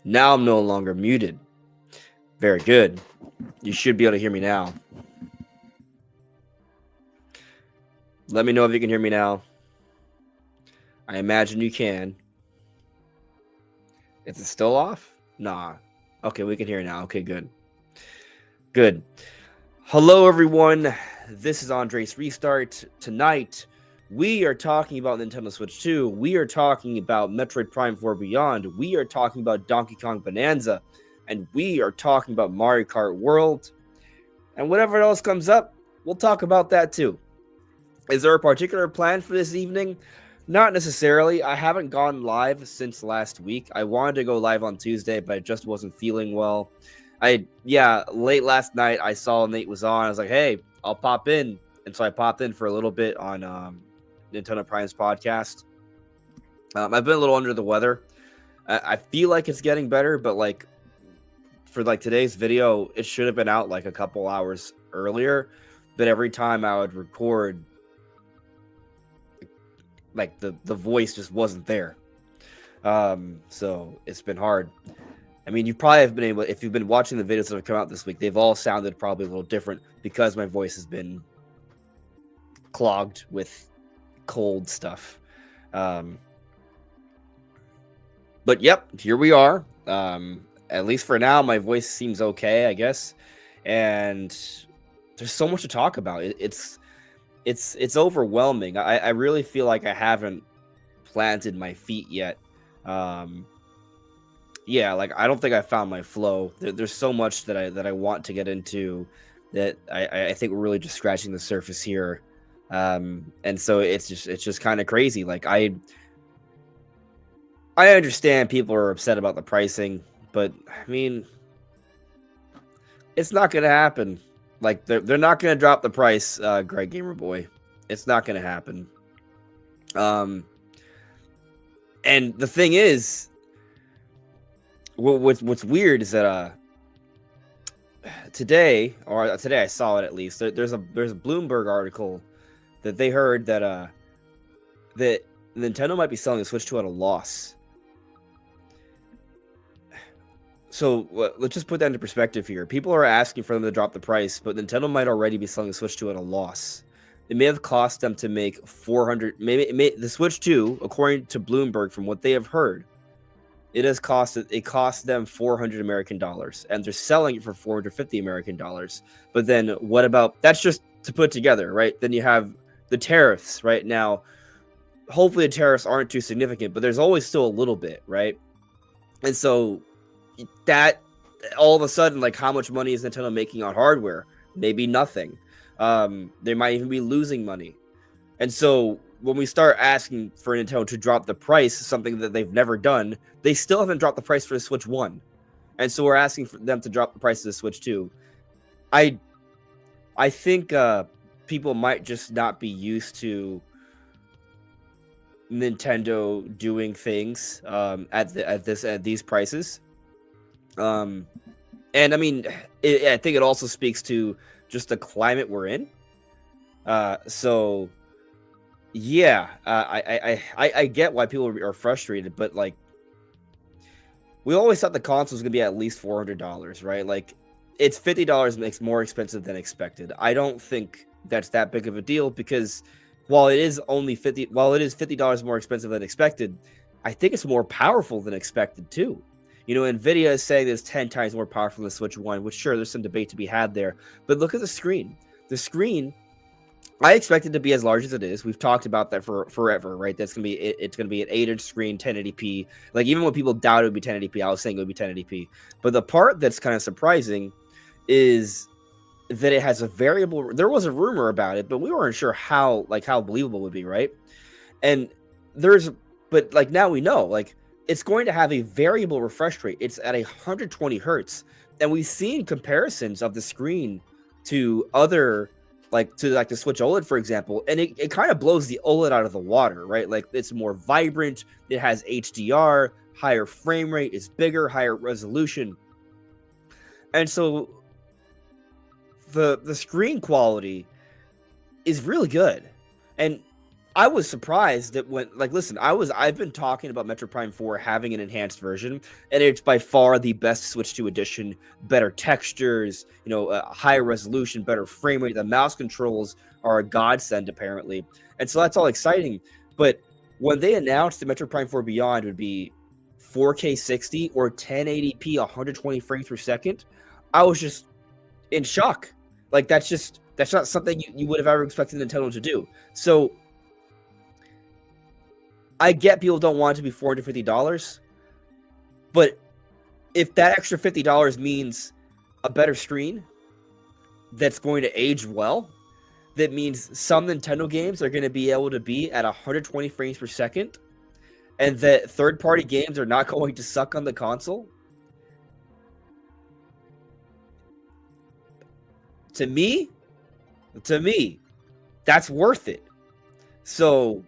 Now I'm no longer muted. Very good. You should be able to hear me now. Let me know if you can hear me now. I imagine you can. Is it still off? Nah. Okay, we can hear now. Okay, good. Good. Hello, everyone. This is Andre's Restart. Tonight, we are talking about Nintendo Switch 2. We are talking about Metroid Prime 4 Beyond. We are talking about Donkey Kong Bonanza. And we are talking about Mario Kart World. And whatever else comes up, we'll talk about that too. Is there a particular plan for this evening? Not necessarily. I haven't gone live since last week. I wanted to go live on Tuesday, but I just wasn't feeling well. Late last night I saw Nate was on. I was like, hey, I'll pop in. And so I popped in for a little bit on Nintendo Prime's podcast. I've been a little under the weather. I feel like it's getting better, but for today's video, it should have been out like a couple hours earlier. But every time I would record, the voice just wasn't there. So it's been hard. I mean, you probably have been able, if you've been watching the videos that have come out this week, they've all sounded probably a little different because my voice has been clogged with cold stuff. But yep, here we are. At least for now, my voice seems okay, I guess. And there's so much to talk about. It's overwhelming. I really feel like I haven't planted my feet yet. I don't think I found my flow. There's so much that I want to get into that I think we're really just scratching the surface here. And so it's just kind of crazy. I understand people are upset about the pricing, but I mean, it's not going to happen. They're not going to drop the price, Greg Gamer Boy. It's not going to happen. And the thing is, what's weird is that today I saw it at least. There's a Bloomberg article that they heard that that Nintendo might be selling the Switch 2 at a loss. So let's just put that into perspective here. People are asking for them to drop the price, but Nintendo might already be selling the Switch 2 at a loss. It may have cost them to make 400. The Switch 2, according to Bloomberg, from what they have heard, it cost them $400 American, and they're selling it for $450 American. But then what about, that's just to put together, right? Then you have the tariffs right now. Hopefully the tariffs aren't too significant, but there's always still a little bit, right? And so that all of a sudden, how much money is Nintendo making on hardware? Maybe nothing. They might even be losing money. And so when we start asking for Nintendo to drop the price, something that they've never done, they still haven't dropped the price for the Switch 1. And so we're asking for them to drop the price of the Switch 2. I think people might just not be used to Nintendo doing things at these prices. And I mean, I think it also speaks to just the climate we're in. So yeah, I get why people are frustrated, but we always thought the console was gonna be at least $400, right? It's $50 more expensive than expected. I don't think that's that big of a deal because while it is $50 more expensive than expected, I think it's more powerful than expected too. Nvidia is saying it's 10 times more powerful than the Switch 1, which sure, there's some debate to be had there. But look at the screen. The screen, I expect it to be as large as it is. We've talked about that for forever, right? It's gonna be an 8-inch screen, 1080p. Even when people doubted it would be 1080p, I was saying it would be 1080p. But the part that's kind of surprising is that it has a variable. There was a rumor about it, but we weren't sure how believable it would be, right? And now we know, it's going to have a variable refresh rate. It's at 120 hertz. And we've seen comparisons of the screen to other, the Switch OLED, for example, and it kind of blows the OLED out of the water, right? It's more vibrant. It has HDR, higher frame rate, it's bigger, higher resolution. And so the screen quality is really good. And I was surprised that when, like, listen, I've been talking about Metro Prime 4 having an enhanced version, and it's by far the best Switch 2 edition. Better textures, higher resolution, better frame rate. The mouse controls are a godsend, apparently, and so that's all exciting. But when they announced that Metro Prime 4 Beyond would be 4K 60 or 1080p 120 frames per second, I was just in shock. Like, that's not something you would have ever expected Nintendo to do. So I get people don't want it to be $450, but if that extra $50 means a better screen that's going to age well, that means some Nintendo games are going to be able to be at 120 frames per second, and that third-party games are not going to suck on the console, to me, that's worth it. So,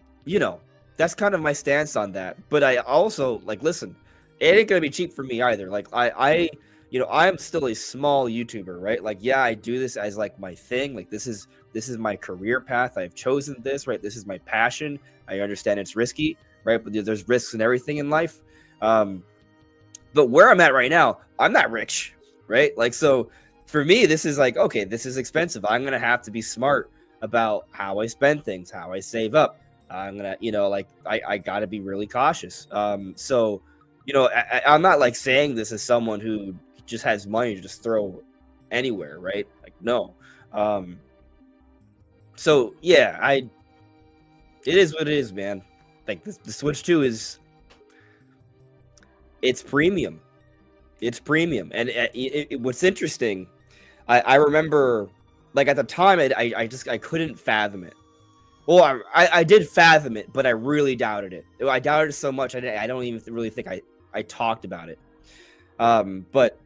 that's kind of my stance on that. But I also, like, listen, it ain't gonna be cheap for me either. Like, I'm still a small YouTuber, right? Like, yeah, I do this as like my thing. Like, this is my career path. I've chosen this, right? This is my passion. I understand it's risky, right? But there's risks in everything in life. But where I'm at right now, I'm not rich, right? Like, so for me, this is like, okay, this is expensive. I'm gonna have to be smart about how I spend things, how I save up. I'm gonna, I gotta be really cautious. So, I'm not like saying this as someone who just has money to just throw anywhere, right? Like, no. So yeah, it is what it is, man. Like, the Switch 2 it's premium. It's premium, and what's interesting, I remember, like, at the time, I couldn't fathom it. Well, I did fathom it, but I really doubted it. I doubted it so much, I don't even really think I talked about it. But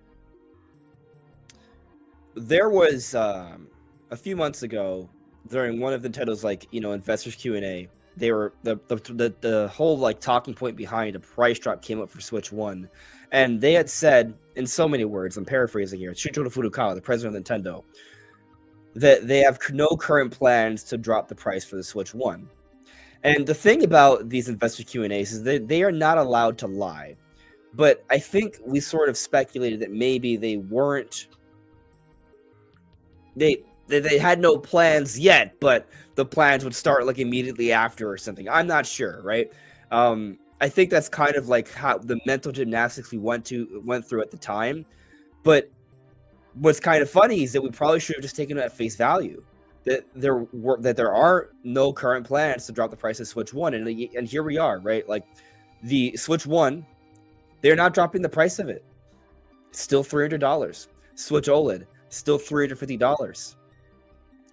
there was a few months ago, during one of Nintendo's, like, investors Q&A, they were the whole, like, talking point behind a price drop came up for Switch 1, and they had said, in so many words, I'm paraphrasing here, Shuntaro Furukawa, the president of Nintendo, that they have no current plans to drop the price for the Switch 1. And the thing about these investor Q&As is that they are not allowed to lie. But I think we sort of speculated that maybe they weren't... They had no plans yet, but the plans would start, like, immediately after or something. I'm not sure, right? I think that's kind of like how the mental gymnastics we went through at the time. But what's kind of funny is that we probably should have just taken it at face value, that there are no current plans to drop the price of Switch 1, and here we are, right? Like, the Switch 1, they're not dropping the price of it. It's still $300. Switch OLED, still $350.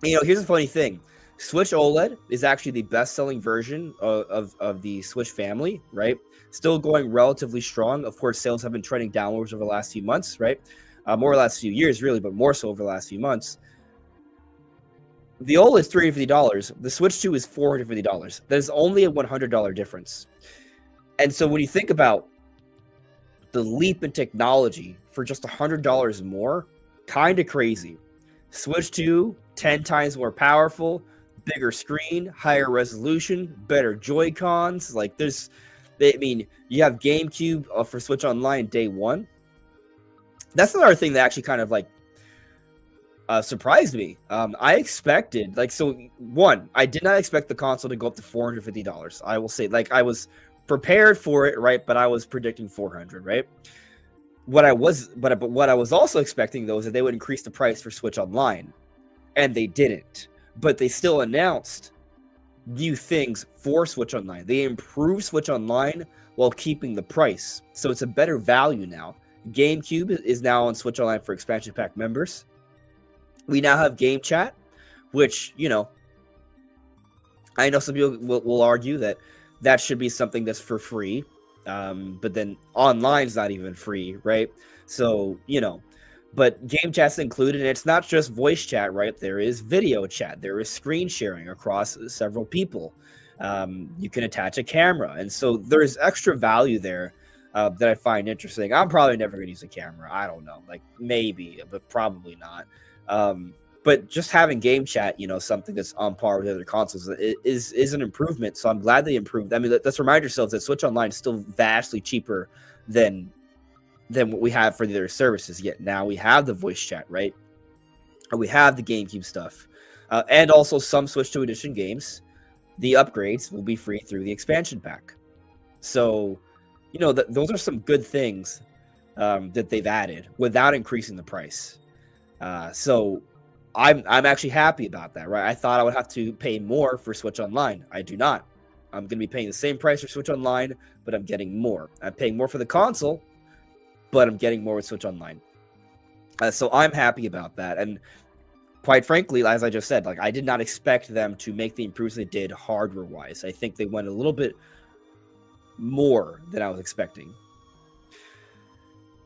Here's a funny thing. Switch OLED is actually the best-selling version of the Switch family, right? Still going relatively strong. Of course, sales have been trending downwards over the last few months, right? More the last few years, really, but more so over the last few months. The OLED is $350. The Switch 2 is $450. That is only a $100 difference. And so when you think about the leap in technology for just $100 more, kind of crazy. Switch 2, 10 times more powerful, bigger screen, higher resolution, better Joy-Cons. Like, you have GameCube for Switch Online day one. That's another thing that actually kind of, like, surprised me. I expected, like, I did not expect the console to go up to $450. I will say, like, I was prepared for it, right? But I was predicting $400, right? What I was also expecting, though, is that they would increase the price for Switch Online, and they didn't. But they still announced new things for Switch Online. They improved Switch Online while keeping the price, so it's a better value now. GameCube is now on Switch Online for expansion pack members. We now have Game Chat, which, I know some people will argue that should be something that's for free, but then online's not even free, right? So, but Game Chat's included, and it's not just voice chat, right? There is video chat, there is screen sharing across several people. You can attach a camera, and so there's extra value there that I find interesting. I'm probably never going to use a camera. I don't know, like, maybe, but probably not. But just having game chat, something that's on par with other consoles is an improvement. So I'm glad they improved. I mean, let's remind ourselves that Switch Online is still vastly cheaper than what we have for the other services. Yet now we have the voice chat, right? And we have the GameCube stuff, and also some Switch 2 Edition games. The upgrades will be free through the expansion pack. So, those are some good things that they've added without increasing the price. So I'm actually happy about that, right? I thought I would have to pay more for Switch Online. I do not. I'm going to be paying the same price for Switch Online, but I'm getting more. I'm paying more for the console, but I'm getting more with Switch Online. So I'm happy about that. And quite frankly, as I just said, like, I did not expect them to make the improvements they did hardware-wise. I think they went a little bit more than I was expecting.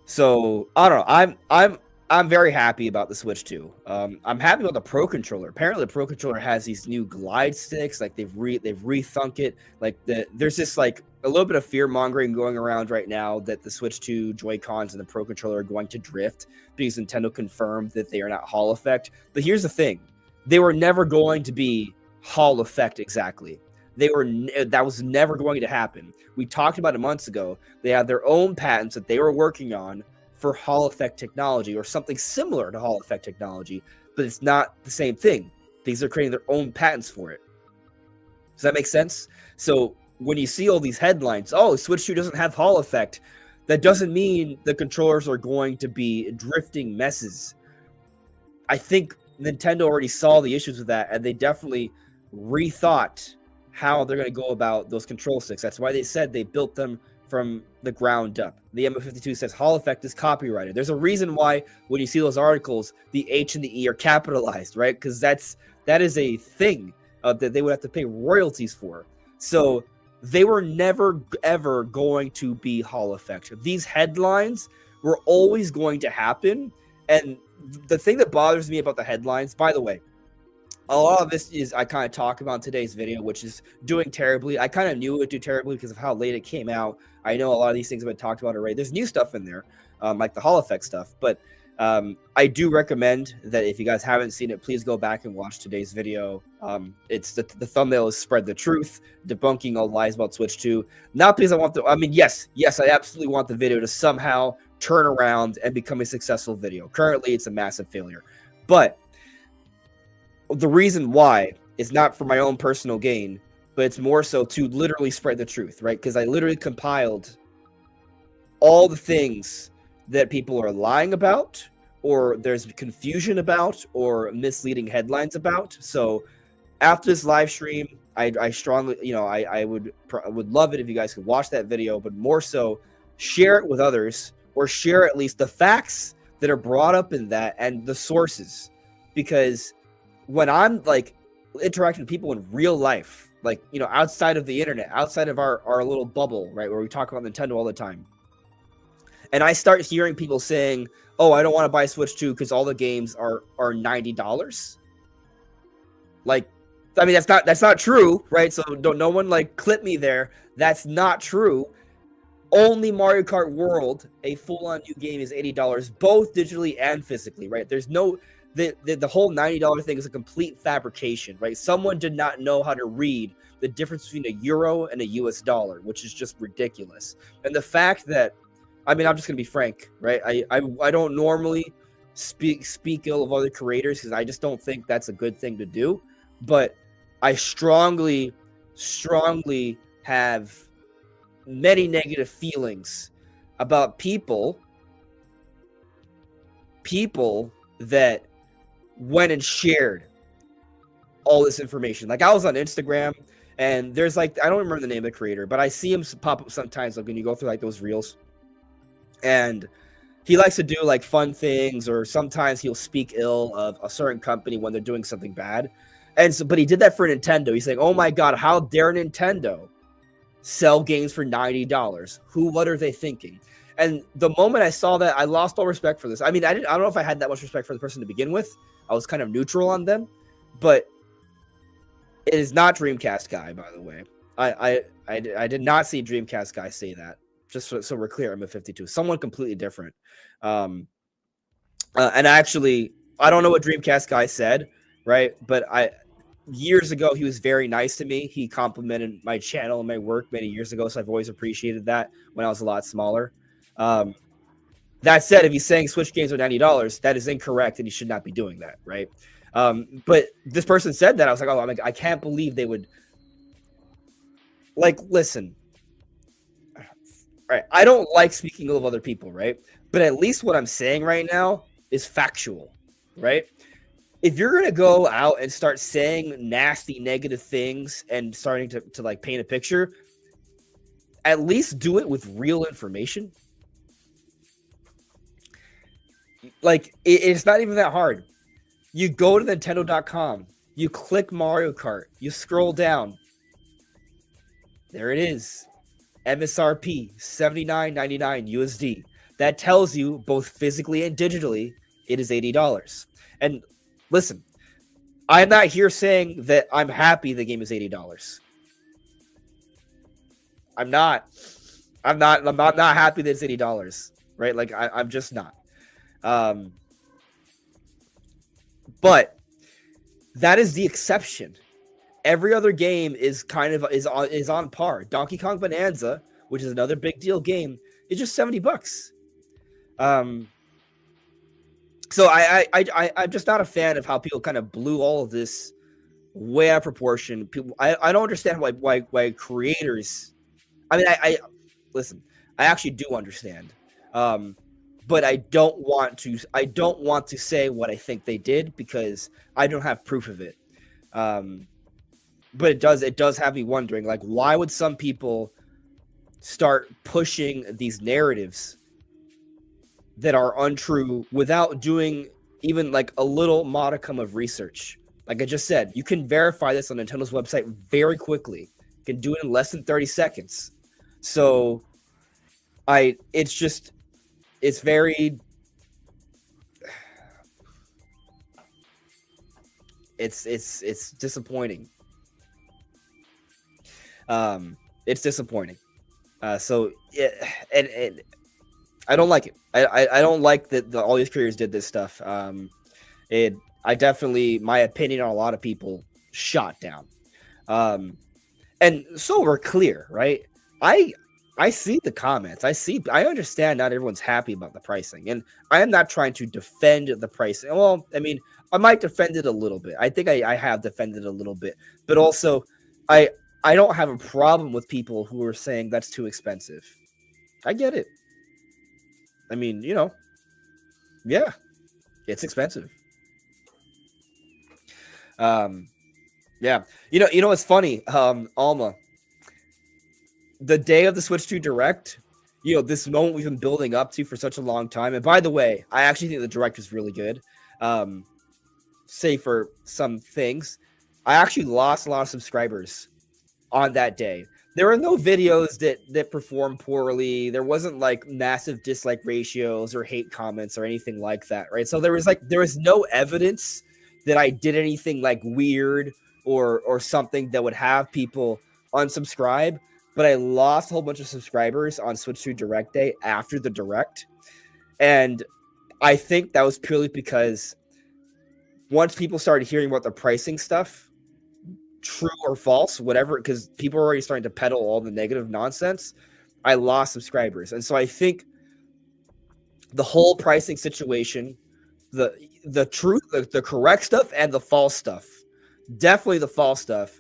So I don't know. I'm very happy about the Switch 2. I'm happy about the Pro Controller. Apparently, the Pro Controller has these new glide sticks. Like they've rethunk it. Like there's this like a little bit of fear mongering going around right now that the Switch 2 Joy-Cons and the Pro Controller are going to drift because Nintendo confirmed that they are not Hall effect. But here's the thing: they were never going to be Hall effect exactly. That was never going to happen. We talked about it months ago. They had their own patents that they were working on for Hall effect technology or something similar to Hall effect technology, but it's not the same thing. These are creating their own patents for it. Does that make sense? So when you see all these headlines, oh, Switch 2 doesn't have Hall effect, that doesn't mean the controllers are going to be drifting messes. I think Nintendo already saw the issues with that, and they definitely rethought how they're going to go about those control sticks. That's why they said they built them from the ground up. The MO52 says Hall effect is copyrighted. There's a reason why when you see those articles, the H and the E are capitalized, right? Because that is a thing that they would have to pay royalties for. So they were never ever going to be Hall effect. These headlines were always going to happen, and the thing that bothers me about the headlines, by the way, a lot of this is I kind of talk about in today's video, which is doing terribly. I kind of knew it would do terribly because of how late it came out. I know a lot of these things have been talked about already. There's new stuff in there, like the Hall effect stuff. But I do recommend that if you guys haven't seen it, please go back and watch today's video. It's the thumbnail is Spread the Truth, debunking all lies about Switch 2. Not because I want yes, I absolutely want the video to somehow turn around and become a successful video. Currently, it's a massive failure. But the reason why is not for my own personal gain, but it's more so to literally spread the truth, right? Because I literally compiled all the things that people are lying about, or there's confusion about, or misleading headlines about. So after this live stream, I strongly, I would love it if you guys could watch that video, but more so share it with others, or share at least the facts that are brought up in that and the sources, because when I'm like interacting with people in real life, like, outside of the internet, outside of our little bubble, right, where we talk about Nintendo all the time, and I start hearing people saying, oh, I don't want to buy Switch 2 because all the games are $90. Like, I mean, that's not true, right? So no one like clip me there. That's not true. Only Mario Kart World, a full-on new game, is $80, both digitally and physically, right? There's no the whole $90 thing is a complete fabrication, right? Someone did not know how to read the difference between a euro and a US dollar, which is just ridiculous. And the fact that, I mean, I'm just gonna be frank, right? I don't normally speak ill of other creators because I just don't think that's a good thing to do. But I strongly have many negative feelings about people that went and shared all this information. Like, I was on Instagram, and there's like, I don't remember the name of the creator, but I see him pop up sometimes, like when you go through like those reels, and he likes to do like fun things, or sometimes he'll speak ill of a certain company when they're doing something bad. And so, but he did that for Nintendo. He's saying, oh my God, how dare Nintendo sell games for $90? What are they thinking? And the moment I saw that, I lost all respect for this. I mean, I don't know if I had that much respect for the person to begin with. I was kind of neutral on them, but it is not Dreamcast Guy, by the way. I did not see Dreamcast Guy say that. Just so we're clear, I'm a 52. Someone completely different. And actually, I don't know what Dreamcast guy said, right? But years ago he was very nice to me. He complimented my channel and my work many years ago, so I've always appreciated that when I was a lot smaller. That said, if he's saying Switch games are $90, that is incorrect, and he should not be doing that, right? But this person said that. I was like, oh, I can't believe they would. Like, listen, right? I don't like speaking of other people, right? But at least what I'm saying right now is factual, right? If you're gonna go out and start saying nasty, negative things and starting to like paint a picture, at least do it with real information. Like, it's not even that hard. You go to Nintendo.com, you click Mario Kart, you scroll down. There it is. MSRP $79.99 USD. That tells you both physically and digitally it is $80. And listen, I'm not here saying that I'm happy the game is $80. I'm not happy that it's $80, right? Like I'm just not. But that is the exception. Every other game is kind of is on par. Donkey Kong Bonanza, which is another big deal game, is just $70. So I'm just not a fan of how people kind of blew all of this way out of proportion. People, I don't understand why creators. I mean, I listen. I actually do understand, but I don't want to say what I think they did because I don't have proof of it. But it does have me wondering, like, why would some people start pushing these narratives that are untrue without doing even like a little modicum of research? Like I just said, you can verify this on Nintendo's website very quickly. You can do it in less than 30 seconds. So it's very it's disappointing. It's disappointing. So and I don't like it. I don't like that all these creators did this stuff. I definitely, my opinion on a lot of people shot down. And so we're clear, right? I see the comments. I understand not everyone's happy about the pricing, and I am not trying to defend the pricing. Well, I mean, I might defend it a little bit. I think I have defended it a little bit, but also I don't have a problem with people who are saying that's too expensive. I get it. I mean, yeah, it's expensive. Yeah, you know what's funny, Alma, the day of the Switch 2 Direct, this moment we've been building up to for such a long time. And by the way, I actually think the Direct was really good. Say for some things, I actually lost a lot of subscribers on that day. There were no videos that performed poorly. There wasn't like massive dislike ratios or hate comments or anything like that, right? So there was no evidence that I did anything like weird or something that would have people unsubscribe. But I lost a whole bunch of subscribers on Switch 2 Direct Day after the Direct. And I think that was purely because once people started hearing about the pricing stuff, true or false, whatever, because people are already starting to peddle all the negative nonsense, I lost subscribers. And so I think the whole pricing situation, the truth, the correct stuff and the false stuff, definitely the false stuff,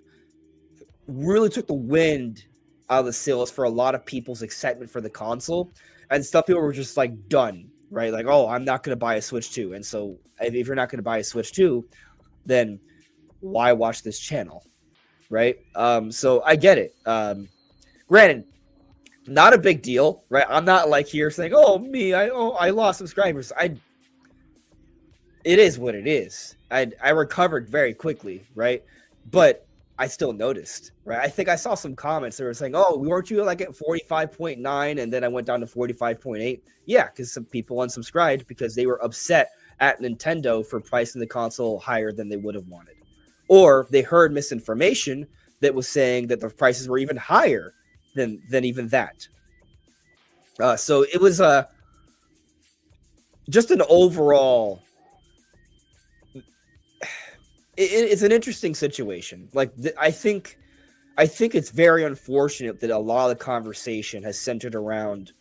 really took the wind out of the sails for a lot of people's excitement for the console. And some people were just like done, right? Like, oh, I'm not going to buy a Switch 2. And so if you're not going to buy a Switch 2, then why watch this channel, right? So I get it. Granted, not a big deal, right? I'm not like here saying, oh, I lost subscribers. It is what it is. I recovered very quickly, right? But I still noticed, right? I think I saw some comments that were saying, oh, weren't you like at 45.9 and then I went down to 45.8? Yeah, because some people unsubscribed because they were upset at Nintendo for pricing the console higher than they would have wanted. Or they heard misinformation that was saying that the prices were even higher than even that. So it was just an overall it's an interesting situation. Like I think it's very unfortunate that a lot of the conversation has centered around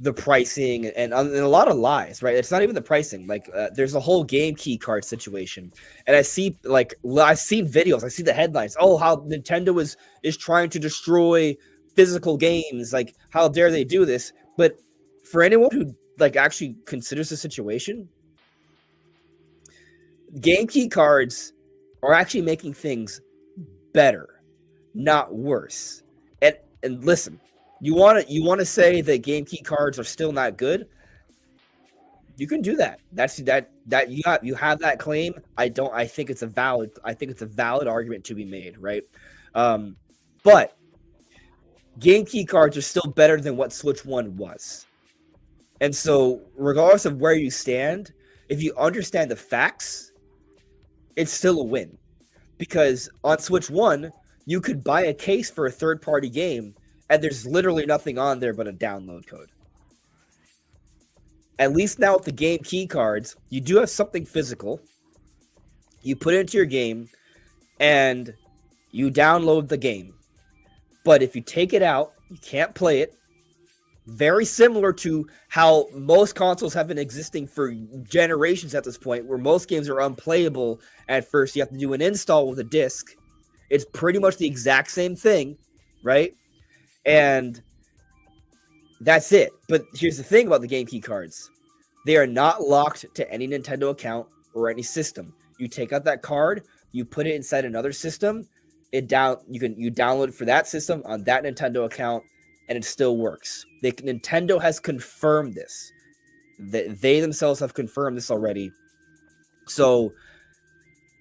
the pricing and a lot of lies, right? It's not even the pricing. Like there's a whole game key card situation, and I see like I've seen videos, I see the headlines. Oh, how Nintendo is trying to destroy physical games. Like how dare they do this? But for anyone who like actually considers the situation, game key cards are actually making things better, not worse. And listen, you want to say that game key cards are still not good? You can do that. That you have that claim. I think it's a valid argument to be made, right? But game key cards are still better than what Switch 1 was. And so regardless of where you stand, if you understand the facts, it's still a win. Because on Switch 1, you could buy a case for a third-party game, and there's literally nothing on there but a download code. At least now with the game key cards, you do have something physical. You put it into your game, and you download the game. But if you take it out, you can't play it. Very similar to how most consoles have been existing for generations at this point, where most games are unplayable at first. You have to do an install with a disc. It's pretty much the exact same thing, right? And that's it. But here's the thing about the game key cards. They are not locked to any Nintendo account or any system. You take out that card, you put it inside another system, you download it for that system on that Nintendo account, and it still works. Nintendo has confirmed this. They themselves have confirmed this already. So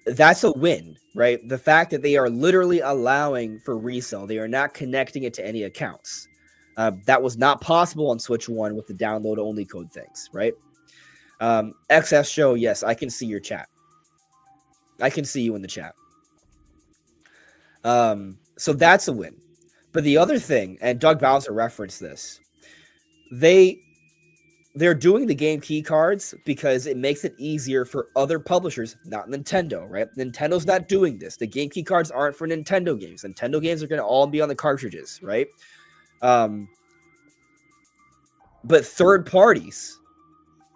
that's a win, right? The fact that they are literally allowing for resale. They are not connecting it to any accounts. That was not possible on Switch 1 with the download-only code things, right? XS Show, yes, I can see your chat. I can see you in the chat. So that's a win. But the other thing, and Doug Bowser referenced this, they're doing the game key cards because it makes it easier for other publishers, not Nintendo, right? Nintendo's not doing this. The game key cards aren't for Nintendo games. Nintendo games are going to all be on the cartridges, right? But third parties,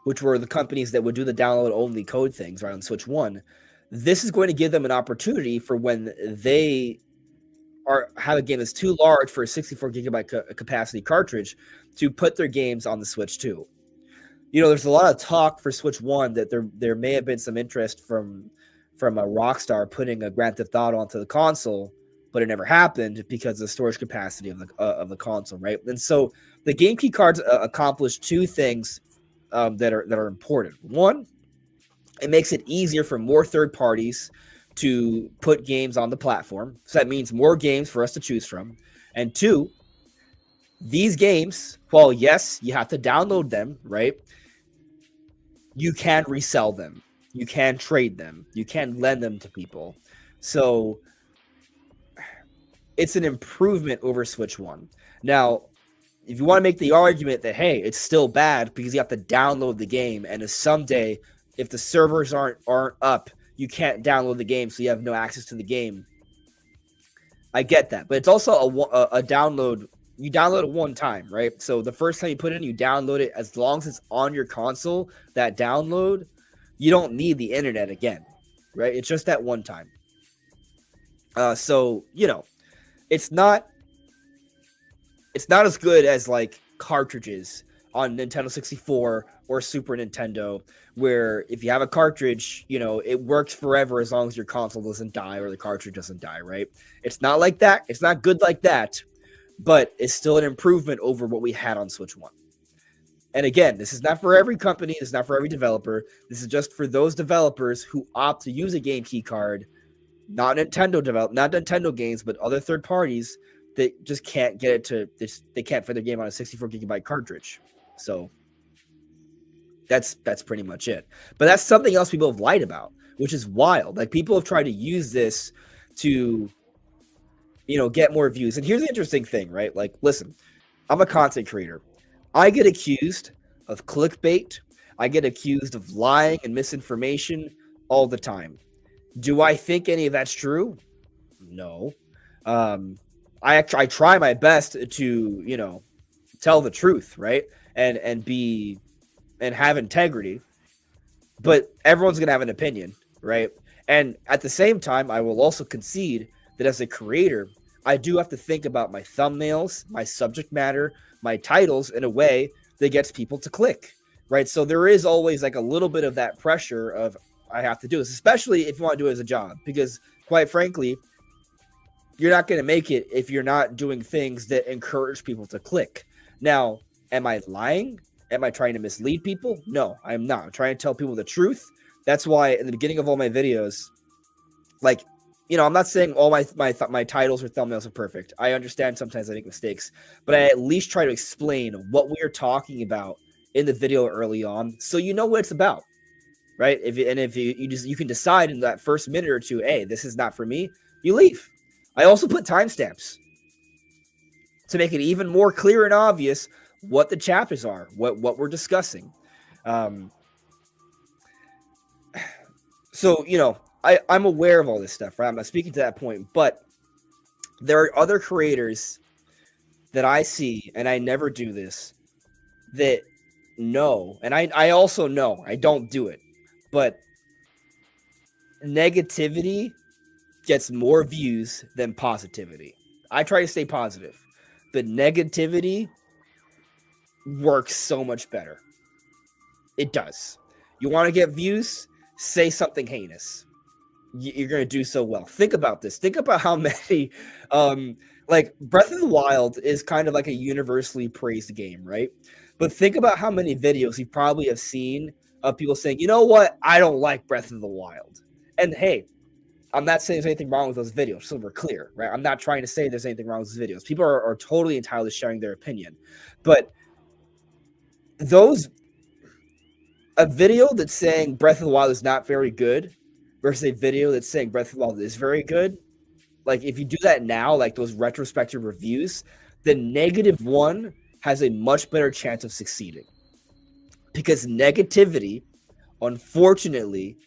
which were the companies that would do the download-only code things, right, on Switch 1, this is going to give them an opportunity for when they have a game that's too large for a 64 gigabyte capacity cartridge to put their games on the Switch 2. You know, there's a lot of talk for Switch 1 that there may have been some interest from a Rockstar putting a Grand Theft Auto onto the console, but it never happened because of the storage capacity of the console, right? And so the game key cards accomplish two things that are important. One, it makes it easier for more third parties to put games on the platform. So that means more games for us to choose from. And two, these games, well, yes, you have to download them, right? You can resell them. You can trade them. You can lend them to people. So it's an improvement over Switch 1. Now, if you want to make the argument that, hey, it's still bad because you have to download the game, and if someday, if the servers aren't up, you can't download the game, so you have no access to the game. I get that, but it's also a download. You download it one time, right? So the first time you put it in, you download it. As long as it's on your console, that download, you don't need the internet again, right? It's just that one time. So, you know, it's not as good as like cartridges on Nintendo 64 or Super Nintendo, where if you have a cartridge, you know, it works forever as long as your console doesn't die or the cartridge doesn't die, right? It's not like that. It's not good like that, but it's still an improvement over what we had on Switch 1. And again, this is not for every company. This is not for every developer. This is just for those developers who opt to use a game key card, not Nintendo games, but other third parties that just can't get it to, they can't fit their game on a 64 gigabyte cartridge. So that's pretty much it. But that's something else people have lied about, which is wild. Like, people have tried to use this to, you know, get more views. And here's the interesting thing, right? Like, listen, I'm a content creator. I get accused of clickbait. I get accused of lying and misinformation all the time. Do I think any of that's true? No. Um, I try my best to, you know, tell the truth, right? And be and have integrity, but everyone's going to have an opinion, right? And at the same time, I will also concede that as a creator, I do have to think about my thumbnails, my subject matter, my titles in a way that gets people to click, right? So there is always like a little bit of that pressure of I have to do this, especially if you want to do it as a job, because quite frankly, you're not going to make it if you're not doing things that encourage people to click. Now, am I lying? Am I trying to mislead people? No, I'm not. I'm trying to tell people the truth. That's why in the beginning of all my videos, like, you know, I'm not saying all my titles or thumbnails are perfect. I understand sometimes I make mistakes, but I at least try to explain what we are talking about in the video early on, so you know what it's about, right? If you can decide in that first minute or two, hey, this is not for me, you leave. I also put timestamps to make it even more clear and obvious what the chapters are, what we're discussing. So, you know, I'm aware of all this stuff, right? I'm not speaking to that point, but there are other creators that I see, and I never do this, that know, and I also know I don't do it, but negativity gets more views than positivity. I try to stay positive, but negativity works so much better. It does. You want to get views? Say something heinous. You're going to do so well. Think about this. Think about how many, like Breath of the Wild is kind of like a universally praised game, right? But think about how many videos you probably have seen of people saying, you know what? I don't like Breath of the Wild. And hey, I'm not saying there's anything wrong with those videos, so we're clear, right? I'm not trying to say there's anything wrong with those videos. People are totally entitled to sharing their opinion. But a video that's saying Breath of the Wild is not very good versus a video that's saying Breath of the Wild is very good, like if you do that now, like those retrospective reviews, the negative one has a much better chance of succeeding. Because negativity, unfortunately,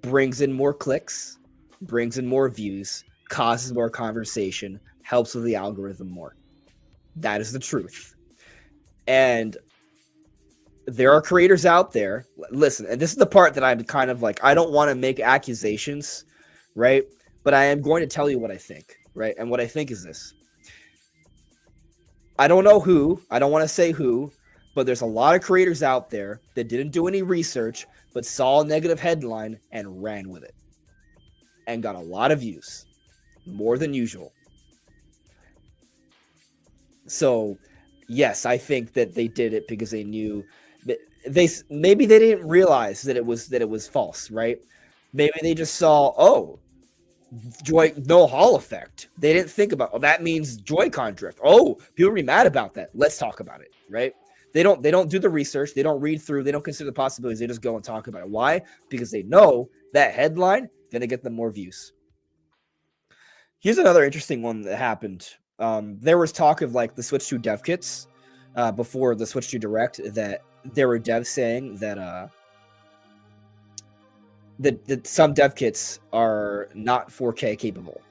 brings in more clicks, brings in more views, causes more conversation, helps with the algorithm more. That is the truth. And there are creators out there. Listen, and this is the part that I'm kind of like, I don't want to make accusations, right? But I am going to tell you what I think, right? And what I think is this. I don't know who, I don't want to say who, but there's a lot of creators out there that didn't do any research, but saw a negative headline and ran with it. And got a lot of views. More than usual. So, yes, I think that they did it because they knew maybe they didn't realize that it was false, right? Maybe they just saw, oh, Joy no Hall effect. They didn't think about, oh, that means Joy-Con drift. Oh, people will be mad about that. Let's talk about it, right? They don't do the research, they don't read through, they don't consider the possibilities, they just go and talk about it. Why? Because they know that headline gonna get them more views. Here's another interesting one that happened. There was talk of like the Switch 2 dev kits before the Switch 2 Direct, that there were devs saying that that some dev kits are not 4K capable,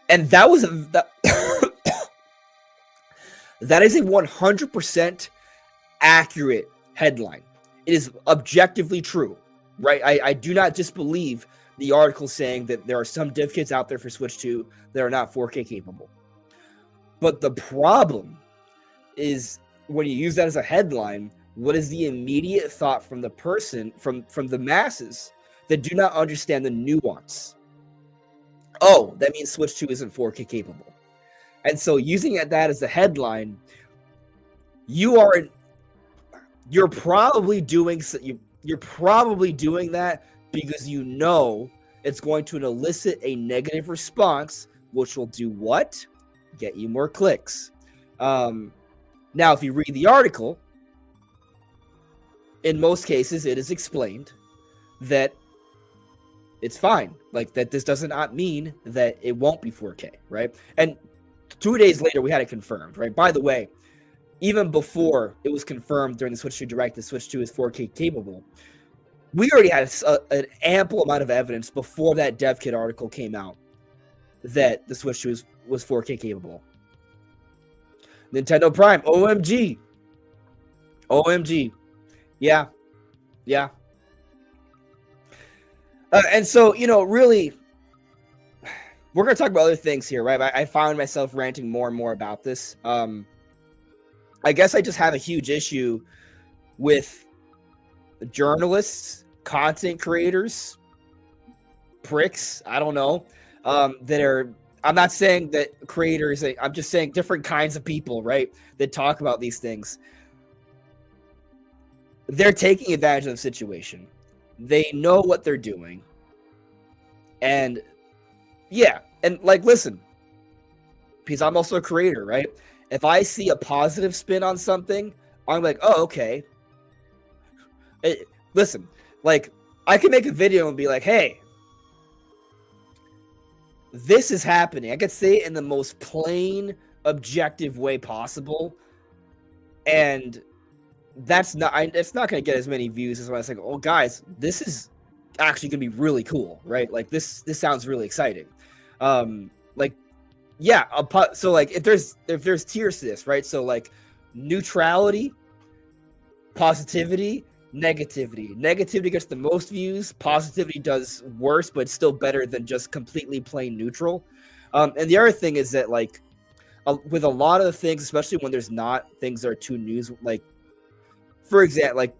and that was that is a 100% accurate headline. It is objectively true, right? I do not disbelieve the article saying that there are some dev kits out there for Switch 2 that are not 4K capable. But the problem is when you use that as a headline, what is the immediate thought from the person, from the masses that do not understand the nuance? Oh, that means Switch 2 isn't 4K capable. And so using that as a headline, you're probably doing that because you know it's going to elicit a negative response, which will do what? Get you more clicks. Now, if you read the article, in most cases, it is explained that it's fine. Like, that this does not mean that it won't be 4K, right? And 2 days later, we had it confirmed, right? By the way, even before it was confirmed during the Switch 2 Direct, the Switch 2 is 4K capable, We already had an ample amount of evidence before that dev kit article came out that the Switch 2 was 4K capable. Nintendo Prime, OMG. OMG. Yeah. Yeah. And so, really, we're going to talk about other things here, right? I found myself ranting more and more about this. I guess I just have a huge issue with journalists, content creators, pricks, I don't know, that are, I'm not saying that creators, I'm just saying different kinds of people, right, that talk about these things. They're taking advantage of the situation. They know what they're doing. And yeah, and like, listen, because I'm also a creator, right? If I see a positive spin on something, I'm like, oh, okay. Listen, like, I can make a video and be like, hey, this is happening. I could say it in the most plain, objective way possible. And it's not going to get as many views as when I was like, oh, guys, this is actually going to be really cool, right? Like, this sounds really exciting. Like, yeah, so like if there's tiers to this, right? So like neutrality, positivity, negativity. Negativity gets the most views. Positivity does worse, but it's still better than just completely plain neutral. And the other thing is that, like, with a lot of the things, especially when there's not things that are too news, like, for example, like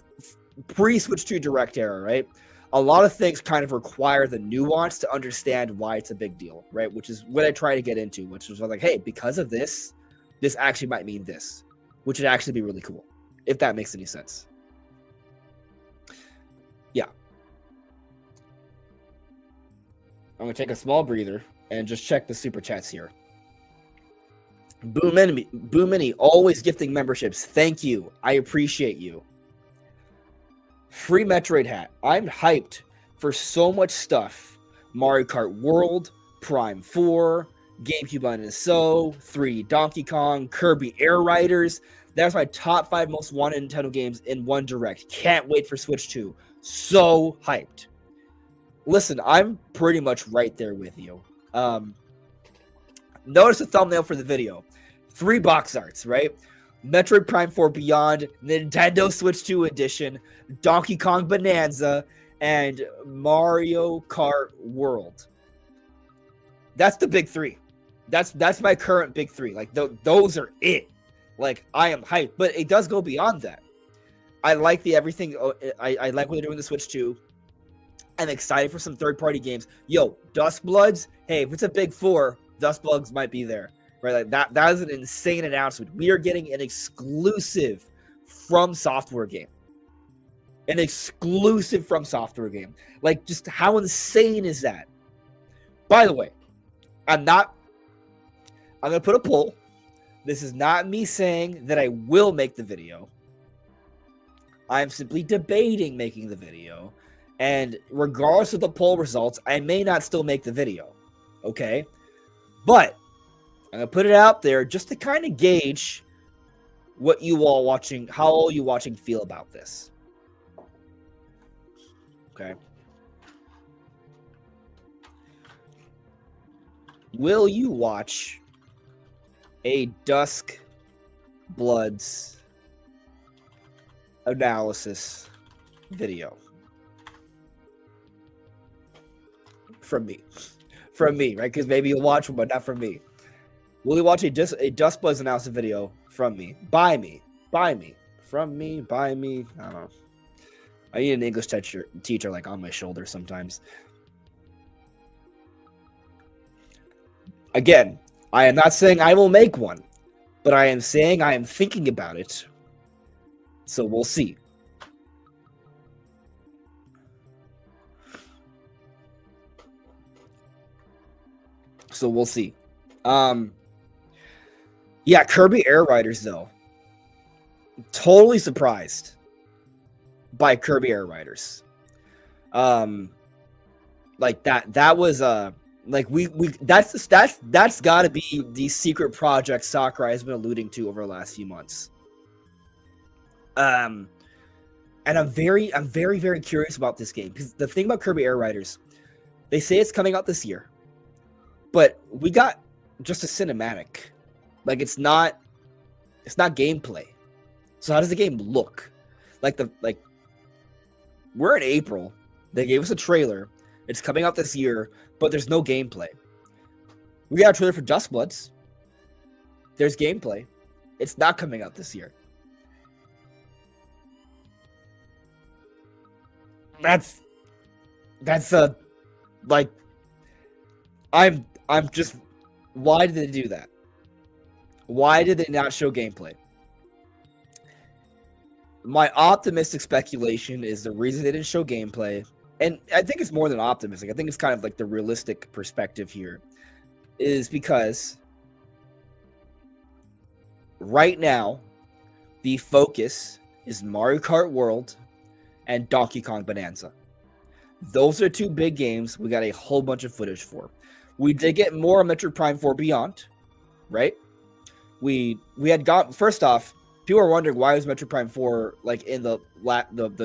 pre-Switch 2 Direct era, right? A lot of things kind of require the nuance to understand why it's a big deal, right? Which is what I try to get into, which was like, hey, because of this actually might mean this, which would actually be really cool, if that makes any sense. Yeah. I'm going to take a small breather and just check the super chats here. Boomini, always gifting memberships. Thank you. I appreciate you. Free Metroid hat. I'm hyped for so much stuff. Mario Kart World, Prime 4, GameCube Bananza, 3D Donkey Kong, Kirby Air Riders. That's my top 5 most wanted Nintendo games in one direct. Can't wait for Switch 2. So hyped. Listen, I'm pretty much right there with you. Notice the thumbnail for the video. 3 box arts, right? Metroid Prime 4 Beyond, Nintendo Switch 2 Edition, Donkey Kong Bananza, and Mario Kart World. That's the big 3. That's my current big 3. Like, those are it. Like, I am hyped, but it does go beyond that. I like the everything. I like what they're doing with the Switch 2. I'm excited for some third-party games. Yo, Dustbloods. Hey, if it's a big 4, Dustbloods might be there. Right, like that is an insane announcement. We are getting an exclusive from software game. An exclusive from software game. Like, just how insane is that? By the way, I'm going to put a poll. This is not me saying that I will make the video. I'm simply debating making the video. And regardless of the poll results, I may not still make the video. Okay? But I'm going to put it out there just to kind of gauge what you all watching, how all you watching feel about this. Okay. Will you watch a Dusk Bloods analysis video? From me, right? Because maybe you'll watch one, but not from me. Will you watch a Dust Bloods analysis video from me? By me. From me, by me. I don't know. I need an English teacher like on my shoulder sometimes. Again, I am not saying I will make one, but I am saying I am thinking about it. So we'll see. So we'll see. Yeah, Kirby Air Riders, though. Totally surprised by Kirby Air Riders. Like that was like that's got to be the secret project Sakurai has been alluding to over the last few months. And And I'm very, very curious about this game because the thing about Kirby Air Riders, they say it's coming out this year, but we got just a cinematic. Like it's not gameplay. So how does the game look? Like we're in April. They gave us a trailer. It's coming out this year, but there's no gameplay. We got a trailer for Duskbloods. There's gameplay. It's not coming out this year. That's like I'm just why did they do that? Why did they not show gameplay? My optimistic speculation is the reason they didn't show gameplay, and I think it's more than optimistic. I think it's kind of like the realistic perspective here, is because right now the focus is Mario Kart World and Donkey Kong Bonanza. Those are two big games we got a whole bunch of footage for. We did get more on Metroid Prime 4 Beyond, right? We had got, first off, people are wondering why was Metroid Prime 4 like in the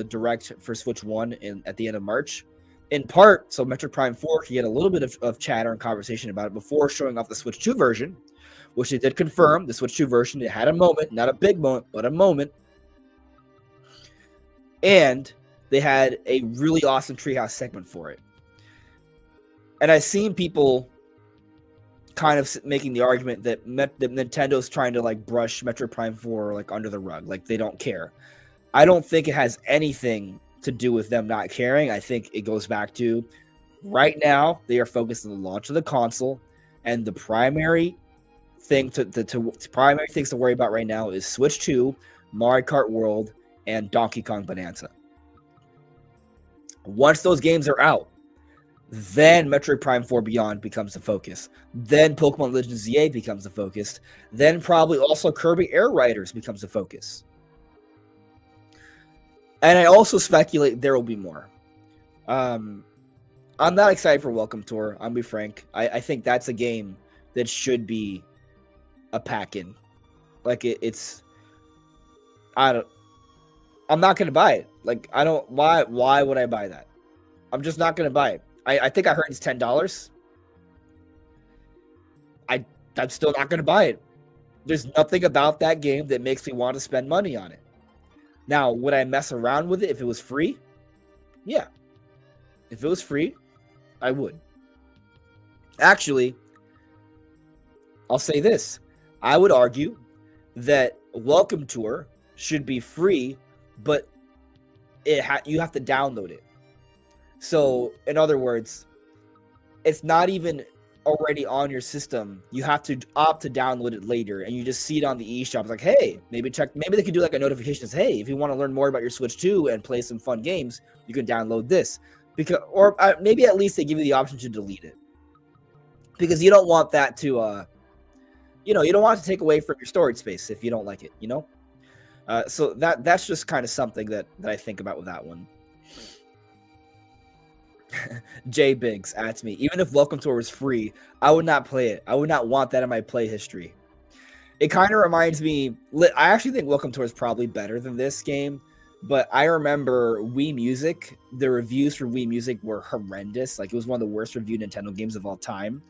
direct for Switch 1 at the end of March. In part, so Metroid Prime 4 could get a little bit of chatter and conversation about it before showing off the Switch 2 version, which they did confirm. The Switch 2 version, it had a moment, not a big moment, but a moment. And they had a really awesome Treehouse segment for it. And I've seen people kind of making the argument that Nintendo's trying to like brush Metroid Prime 4 like under the rug, like they don't care. I don't think it has anything to do with them not caring. I think it goes back to right now they are focused on the launch of the console, and the primary thing primary things to worry about right now is Switch 2, Mario Kart World, and Donkey Kong Bonanza. Once those games are out, then Metroid Prime 4 Beyond becomes the focus. Then Pokemon Legends ZA becomes the focus. Then probably also Kirby Air Riders becomes the focus. And I also speculate there will be more. I'm not excited for Welcome Tour. I'll be frank. I think that's a game that should be a pack-in. Like it's... I'm not going to buy it. Like, I don't... Why would I buy that? I'm just not going to buy it. I think I heard it's $10. I'm still not going to buy it. There's nothing about that game that makes me want to spend money on it. Now, would I mess around with it if it was free? Yeah. If it was free, I would. Actually, I'll say this. I would argue that Welcome Tour should be free, but you have to download it. So, in other words, it's not even already on your system. You have to opt to download it later, and you just see it on the eShop. It's like, hey, maybe they could do like a notification says, hey, if you want to learn more about your Switch 2 and play some fun games, you can download this. Or maybe at least they give you the option to delete it, because you don't want that to, you don't want it to take away from your storage space if you don't like it, So that's just kind of something that I think about with that one. J Biggs adds me, even if Welcome Tour was free, I would not play it. I would not want that in my play history. It kind of reminds me, I actually think Welcome Tour is probably better than this game, but I remember Wii Music, the reviews for Wii Music were horrendous. Like, it was one of the worst reviewed Nintendo games of all time.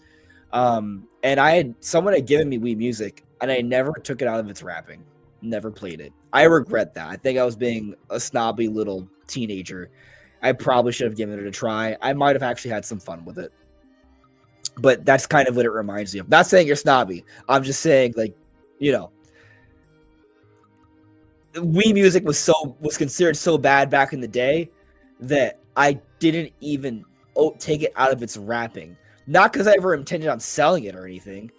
And someone had given me Wii Music, and I never took it out of its wrapping. Never played it. I regret that. I think I was being a snobby little teenager. I probably should have given it a try. I might have actually had some fun with it. But that's kind of what it reminds me of. Not saying you're snobby. I'm just saying, like, Wii Music was considered so bad back in the day that I didn't even take it out of its wrapping. Not because I ever intended on selling it or anything,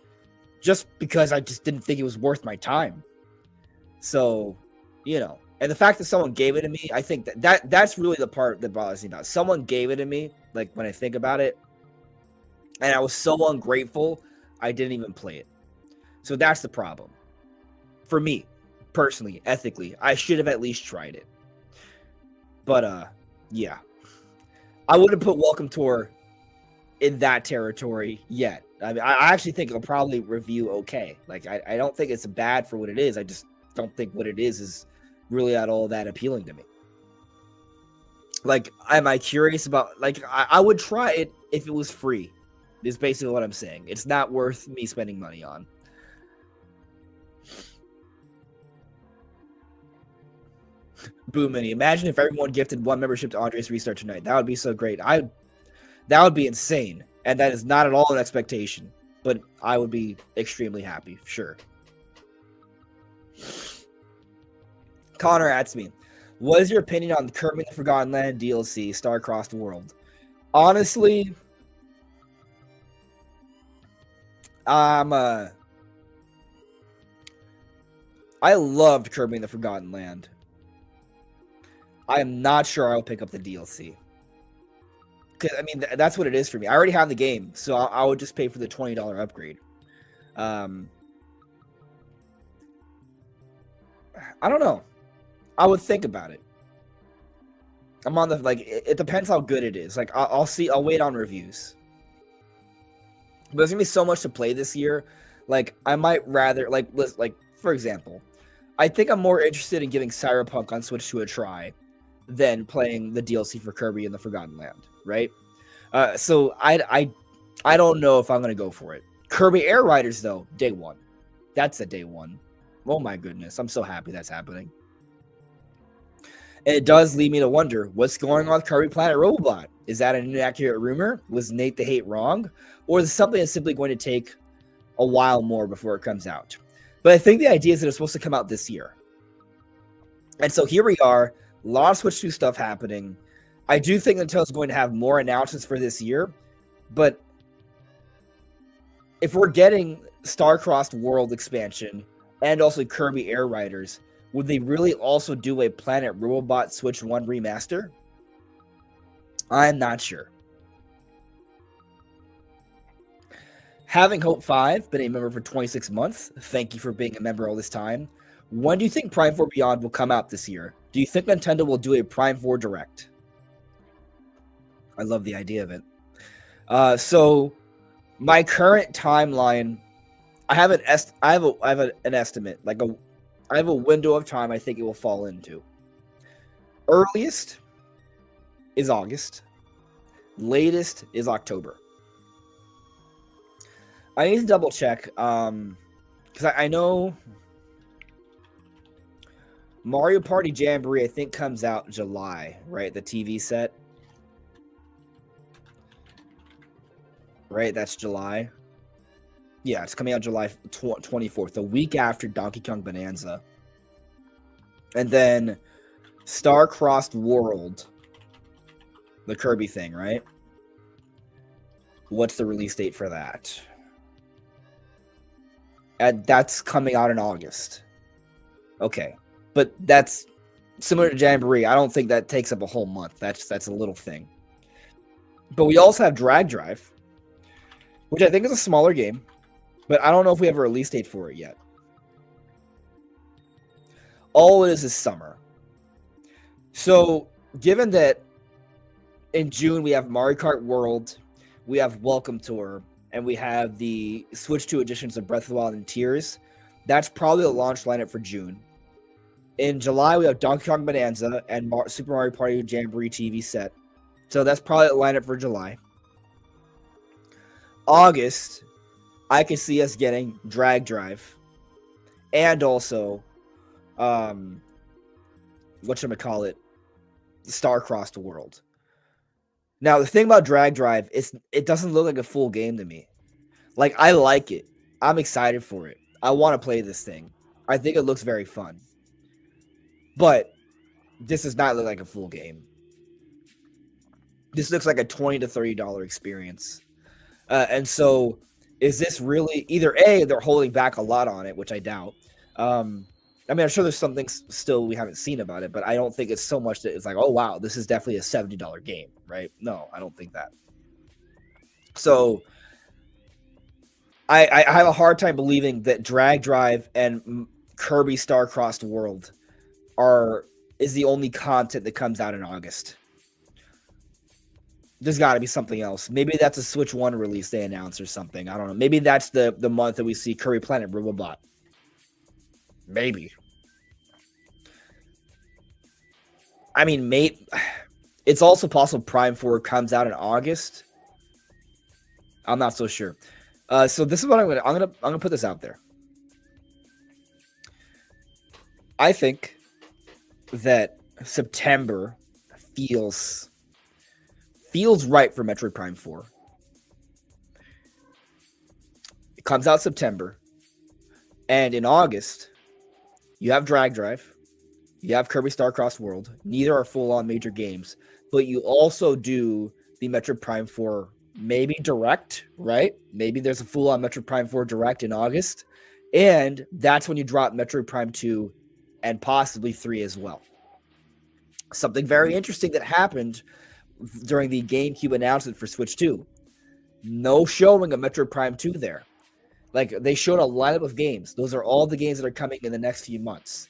just because I just didn't think it was worth my time. So, and the fact that someone gave it to me, I think that's really the part that bothers me now. Someone gave it to me, like, when I think about it, and I was so ungrateful, I didn't even play it. So that's the problem. For me, personally, ethically, I should have at least tried it. But, yeah. I wouldn't put Welcome Tour in that territory yet. I mean, I actually think it'll probably review okay. Like, I don't think it's bad for what it is. I just don't think what it is really at all that appealing to me. Like, am I curious about? Like, I would try it if it was free. Is basically what I'm saying. It's not worth me spending money on. Boo Mini. Imagine if everyone gifted one membership to Andre's Restart tonight. That would be so great. That would be insane. And that is not at all an expectation. But I would be extremely happy, sure. Connor asks me, what is your opinion on Kirby the Forgotten Land DLC, Star-Crossed World? Honestly, I loved Kirby the Forgotten Land. I am not sure I'll pick up the DLC. Because, I mean, that's what it is for me. I already have the game, so I would just pay for the $20 upgrade. I don't know. I would think about it. I'm on the, like, it depends how good it is. Like, I'll see, I'll wait on reviews. But there's gonna be so much to play this year. Like, I might rather, like, for example, I think I'm more interested in giving Cyberpunk on Switch 2 a try than playing the DLC for Kirby in the Forgotten Land, right? So I don't know if I'm gonna go for it. Kirby Air Riders, though, day one. That's a day one. Oh my goodness, I'm so happy that's happening. And it does lead me to wonder, what's going on with Kirby Planet Robobot? Is that an inaccurate rumor? Was Nate the Hate wrong? Or is it something that's simply going to take a while more before it comes out? But I think the idea is that it's supposed to come out this year. And so here we are, a lot of Switch 2 stuff happening. I do think Nintendo's going to have more announcements for this year, but if we're getting Star-Crossed World expansion and also Kirby Air Riders, would they really also do a Planet Robobot Switch 1 remaster? I'm not sure. Having Hope 5, been a member for 26 months. Thank you for being a member all this time. When do you think Prime 4 Beyond will come out this year? Do you think Nintendo will do a Prime 4 Direct? I love the idea of it. So my current timeline, I have an estimate, I have a window of time I think it will fall into. Earliest is August. Latest is October. I need to double check, because I know Mario Party Jamboree, I think, comes out July, right? The TV set. Right, that's July. Yeah, it's coming out July 24th, the week after Donkey Kong Bonanza. And then Star-Crossed World, the Kirby thing, right? What's the release date for that? That's coming out in August. Okay. But that's similar to Jamboree. I don't think that takes up a whole month. That's a little thing. But we also have Drag Drive, which I think is a smaller game, but I don't know if we have a release date for it yet. All it is summer. So, given that in June we have Mario Kart World, we have Welcome Tour, and we have the Switch 2 editions of Breath of the Wild and Tears, that's probably the launch lineup for June. In July, we have Donkey Kong Bonanza and Super Mario Party Jamboree TV set. So that's probably the lineup for July. August, I can see us getting Drag Drive. And also, whatchamacallit, Star-Crossed World. Now, the thing about Drag Drive is it doesn't look like a full game to me. Like, I like it. I'm excited for it. I want to play this thing. I think it looks very fun. But this does not look like a full game. This looks like a $20 to $30 experience. And so, is this really either A, they're holding back a lot on it, which I doubt. I mean, I'm sure there's some things still we haven't seen about it, but I don't think it's so much that it's like, oh, wow, this is definitely a $70 game, right? No, I don't think that. So, I have a hard time believing that Drag Drive and Kirby Star-Crossed World is the only content that comes out in August. There's got to be something else. Maybe that's a Switch 1 release they announce or something. I don't know. Maybe that's the month that we see Kirby Planet Robobot. Maybe. I mean, It's also possible Prime 4 comes out in August. I'm not so sure. So this is what I'm gonna put this out there. I think that September feels right for Metroid Prime 4. It comes out September, and in August, you have Drag Drive, you have Kirby Star Cross World. Neither are full-on major games, but you also do the Metroid Prime 4 maybe direct, right? Maybe there's a full-on Metroid Prime 4 direct in August, and that's when you drop Metroid Prime 2 and possibly 3 as well. Something very interesting that happened during the GameCube announcement for Switch 2. No showing of Metroid Prime 2 there. Like, they showed a lineup of games. Those are all the games that are coming in the next few months.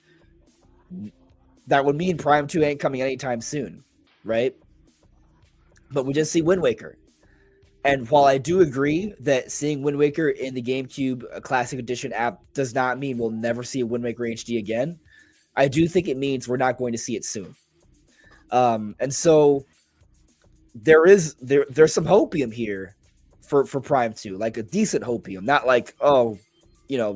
That would mean Prime 2 ain't coming anytime soon, right? But we just see Wind Waker. And while I do agree that seeing Wind Waker in the GameCube Classic Edition app does not mean we'll never see a Wind Waker HD again, I do think it means we're not going to see it soon. And so there's some hopium here for Prime 2, like a decent hopium, not like, oh,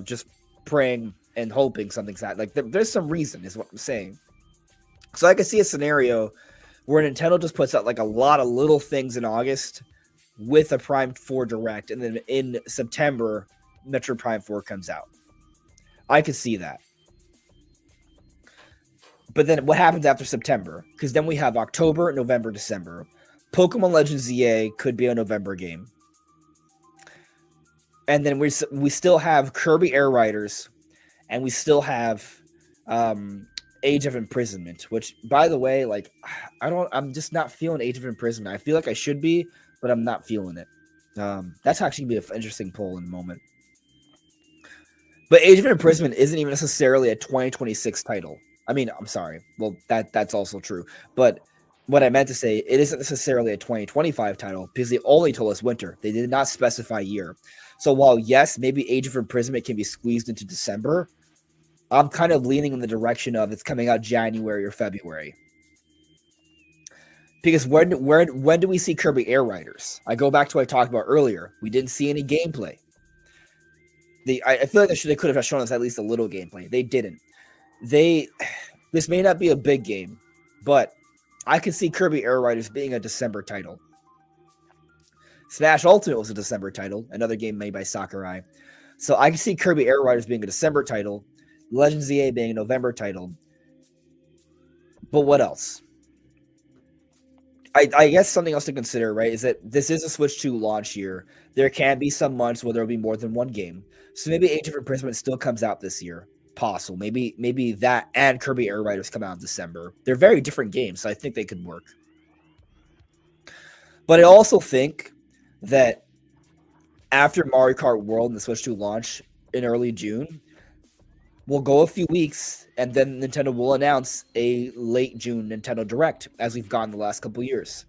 just praying and hoping something's that. Like there's some reason, is what I'm saying. So I can see a scenario where Nintendo just puts out like a lot of little things in August with a Prime 4 Direct, and then in September, Metroid Prime 4 comes out. I could see that. But then what happens after September? Because then we have October, November, December. Pokemon Legends ZA could be a November game. And then we still have Kirby Air Riders, and we still have Age of Imprisonment, which, by the way, like, I'm just not feeling Age of Imprisonment. I feel like I should be, but I'm not feeling it. That's actually going to be an interesting poll in a moment. But Age of Imprisonment isn't even necessarily a 2026 title. I mean, I'm sorry. Well, that's also true. But what I meant to say, it isn't necessarily a 2025 title because they only told us winter. They did not specify year. So while, yes, maybe Age of Imprisonment can be squeezed into December, I'm kind of leaning in the direction of it's coming out January or February. Because when do we see Kirby Air Riders? I go back to what I talked about earlier. We didn't see any gameplay. I feel like they could have shown us at least a little gameplay. They didn't. This may not be a big game, but I could see Kirby Air Riders being a December title. Smash Ultimate was a December title, another game made by Sakurai. So I can see Kirby Air Riders being a December title, Legends ZA being a November title. But what else? I guess something else to consider, right, is that this is a Switch 2 launch year. There can be some months where there will be more than one game. So maybe Age of Imprisonment still comes out this year. Possible. Maybe that and Kirby Air Riders come out in December. They're very different games, so I think they could work. But I also think that after Mario Kart World and the Switch 2 launch in early June, we'll go a few weeks, and then Nintendo will announce a late June Nintendo Direct, as we've gone the last couple years.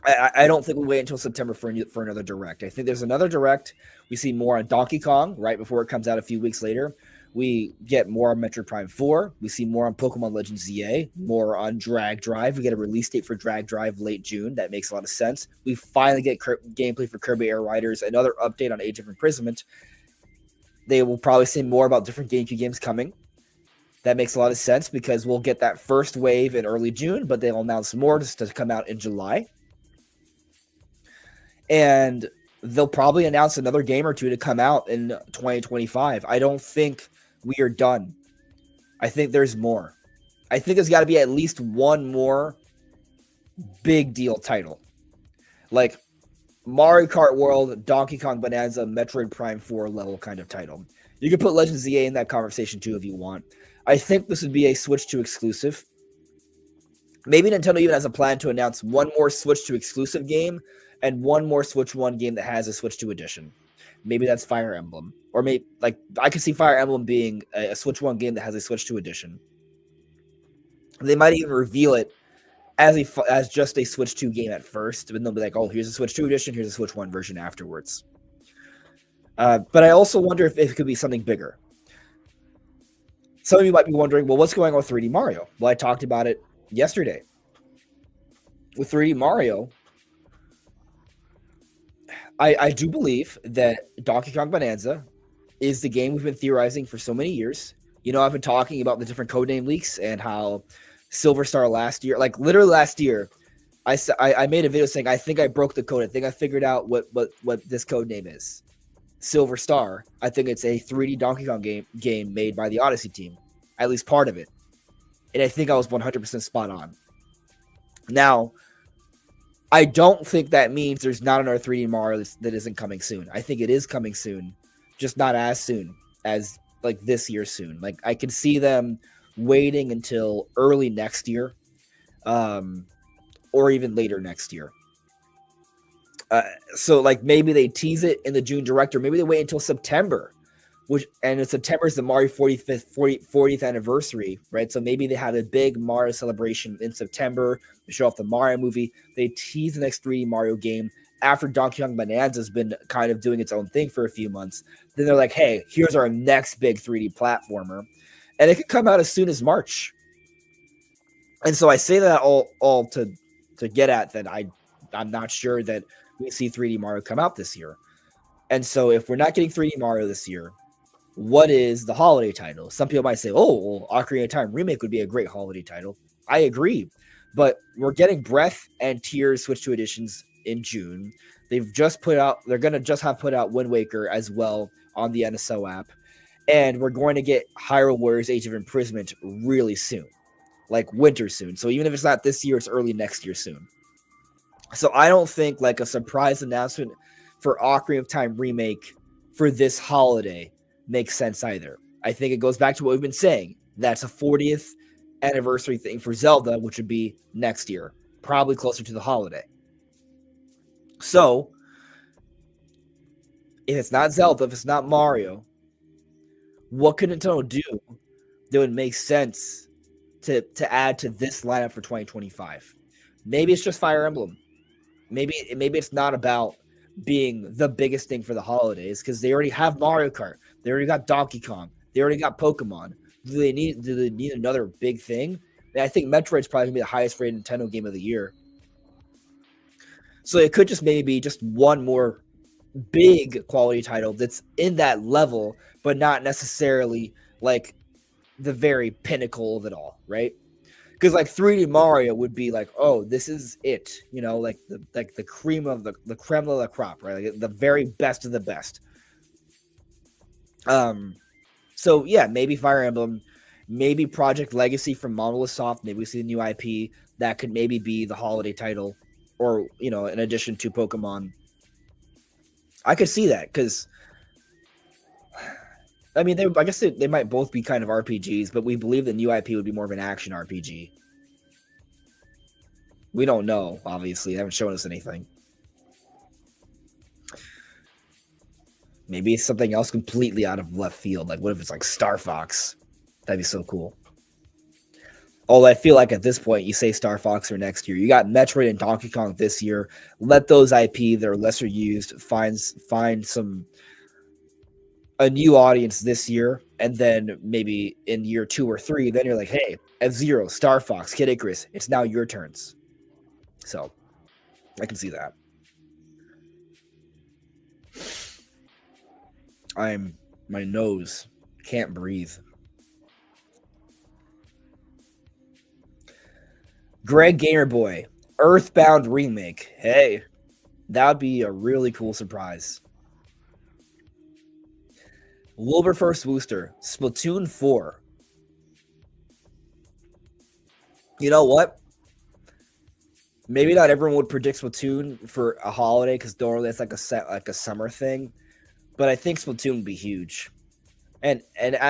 I don't think we'll wait until September for another Direct. I think there's another Direct. We see more on Donkey Kong right before it comes out a few weeks later. We get more on Metroid Prime 4. We see more on Pokemon Legends ZA, more on Drag Drive. We get a release date for Drag Drive late June. That makes a lot of sense. We finally get gameplay for Kirby Air Riders, another update on Age of Imprisonment. They will probably say more about different GameCube games coming. That makes a lot of sense because we'll get that first wave in early June, but they'll announce more just to come out in July. And they'll probably announce another game or two to come out in 2025. I don't think we are done. I think there's more. I think there's got to be at least one more big deal title. Like Mario Kart World, Donkey Kong Bonanza, Metroid Prime 4 level kind of title. You can put Legends ZA in that conversation too if you want. I think this would be a Switch 2 exclusive. Maybe Nintendo even has a plan to announce one more Switch 2 exclusive game and one more Switch 1 game that has a Switch 2 edition. Maybe that's Fire Emblem. Or maybe, like, I could see Fire Emblem being a Switch 1 game that has a Switch 2 edition. They might even reveal it as just a Switch 2 game at first, but they'll be like, oh, here's a Switch 2 edition, here's a Switch 1 version afterwards. But I also wonder if it could be something bigger. Some of you might be wondering, well, what's going on with 3D Mario? Well, I talked about it yesterday. with 3D Mario, I do believe that Donkey Kong Bonanza is the game we've been theorizing for so many years. You know, I've been talking about the different codename leaks and how Silver Star last year, like literally last year, I made a video saying I think I broke the code. I think I figured out what this code name is. Silver Star. I think it's a 3D Donkey Kong game made by the Odyssey team, at least part of it. And I think I was 100% spot on. Now, I don't think that means there's not another 3D Mario that isn't coming soon. I think it is coming soon, just not as soon as like this year soon. Like I could see them waiting until early next year, or even later next year. So like maybe they tease it in the June Direct, or maybe they wait until September, and September is the Mario 40th anniversary, right? So maybe they have a big Mario celebration in September to show off the Mario movie. They tease the next 3D Mario game after Donkey Kong Bonanza has been kind of doing its own thing for a few months. Then they're like, hey, here's our next big 3D platformer. And it could come out as soon as March. And so I say that all to get at that I'm not sure that we see 3D Mario come out this year. And so if we're not getting 3D Mario this year, what is the holiday title? Some people might say, oh, well, Ocarina of Time Remake would be a great holiday title. I agree. But we're getting Breath and Tears Switch 2 editions in June. They're going to just have put out Wind Waker as well on the NSO app. And we're going to get Hyrule Warriors Age of Imprisonment really soon. Like winter soon. So even if it's not this year, it's early next year soon. So I don't think like a surprise announcement for Ocarina of Time Remake for this holiday makes sense either. I think it goes back to what we've been saying. That's a 40th anniversary thing for Zelda, which would be next year, probably closer to the holiday. So if it's not Zelda, if it's not Mario, what can Nintendo do that would make sense to add to this lineup for 2025? Maybe it's just Fire Emblem. Maybe it's not about being the biggest thing for the holidays because they already have Mario Kart. They already got Donkey Kong. They already got Pokemon. Do they need another big thing? And I think Metroid's probably going to be the highest rated Nintendo game of the year. So it could just maybe be just one more big quality title that's in that level, but not necessarily like the very pinnacle of it all, right? Because like 3D Mario would be like, oh, this is it, you know, like the cream of the creme de la crop, right? Like the very best of the best. So yeah, maybe Fire Emblem, maybe Project Legacy from Monolith Soft. Maybe we see the new IP that could maybe be the holiday title, or you know, in addition to Pokemon. I could see that because, I mean, I guess they might both be kind of RPGs, but we believe the new IP would be more of an action RPG. We don't know, obviously. They haven't shown us anything. Maybe it's something else completely out of left field. Like, what if it's like Star Fox? That'd be so cool. Although I feel like at this point, you say Star Fox or next year. You got Metroid and Donkey Kong this year. Let those IP that are lesser used find a new audience this year, and then maybe in year 2 or 3, then you're like, hey, F-Zero, Star Fox, Kid Icarus, it's now your turns. So I can see that. My nose can't breathe. Greg Gamerboy, Earthbound remake. Hey, that would be a really cool surprise. Wilberforce Wooster, Splatoon 4. You know what? Maybe not everyone would predict Splatoon for a holiday because normally it's like a summer thing. But I think Splatoon would be huge. And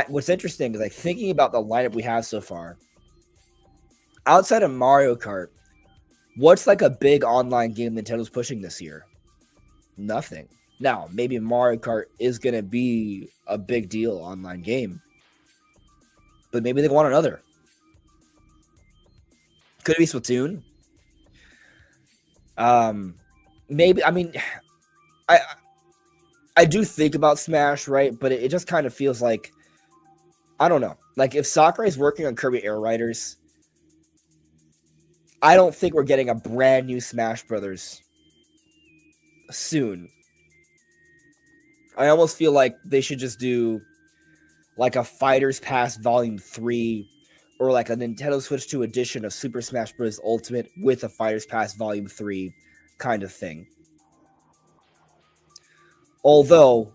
what's interesting is like thinking about the lineup we have so far. Outside of Mario Kart, what's like a big online game Nintendo's pushing this year? Nothing. Now, maybe Mario Kart is going to be a big deal online game. But maybe they want another. Could it be Splatoon? Maybe, I mean, I do think about Smash, right? But it just kind of feels like, I don't know. Like, if Sakurai's working on Kirby Air Riders, I don't think we're getting a brand new Smash Brothers soon. I almost feel like they should just do like a Fighters Pass Volume 3 or like a Nintendo Switch 2 edition of Super Smash Bros. Ultimate with a Fighters Pass Volume 3 kind of thing. Although,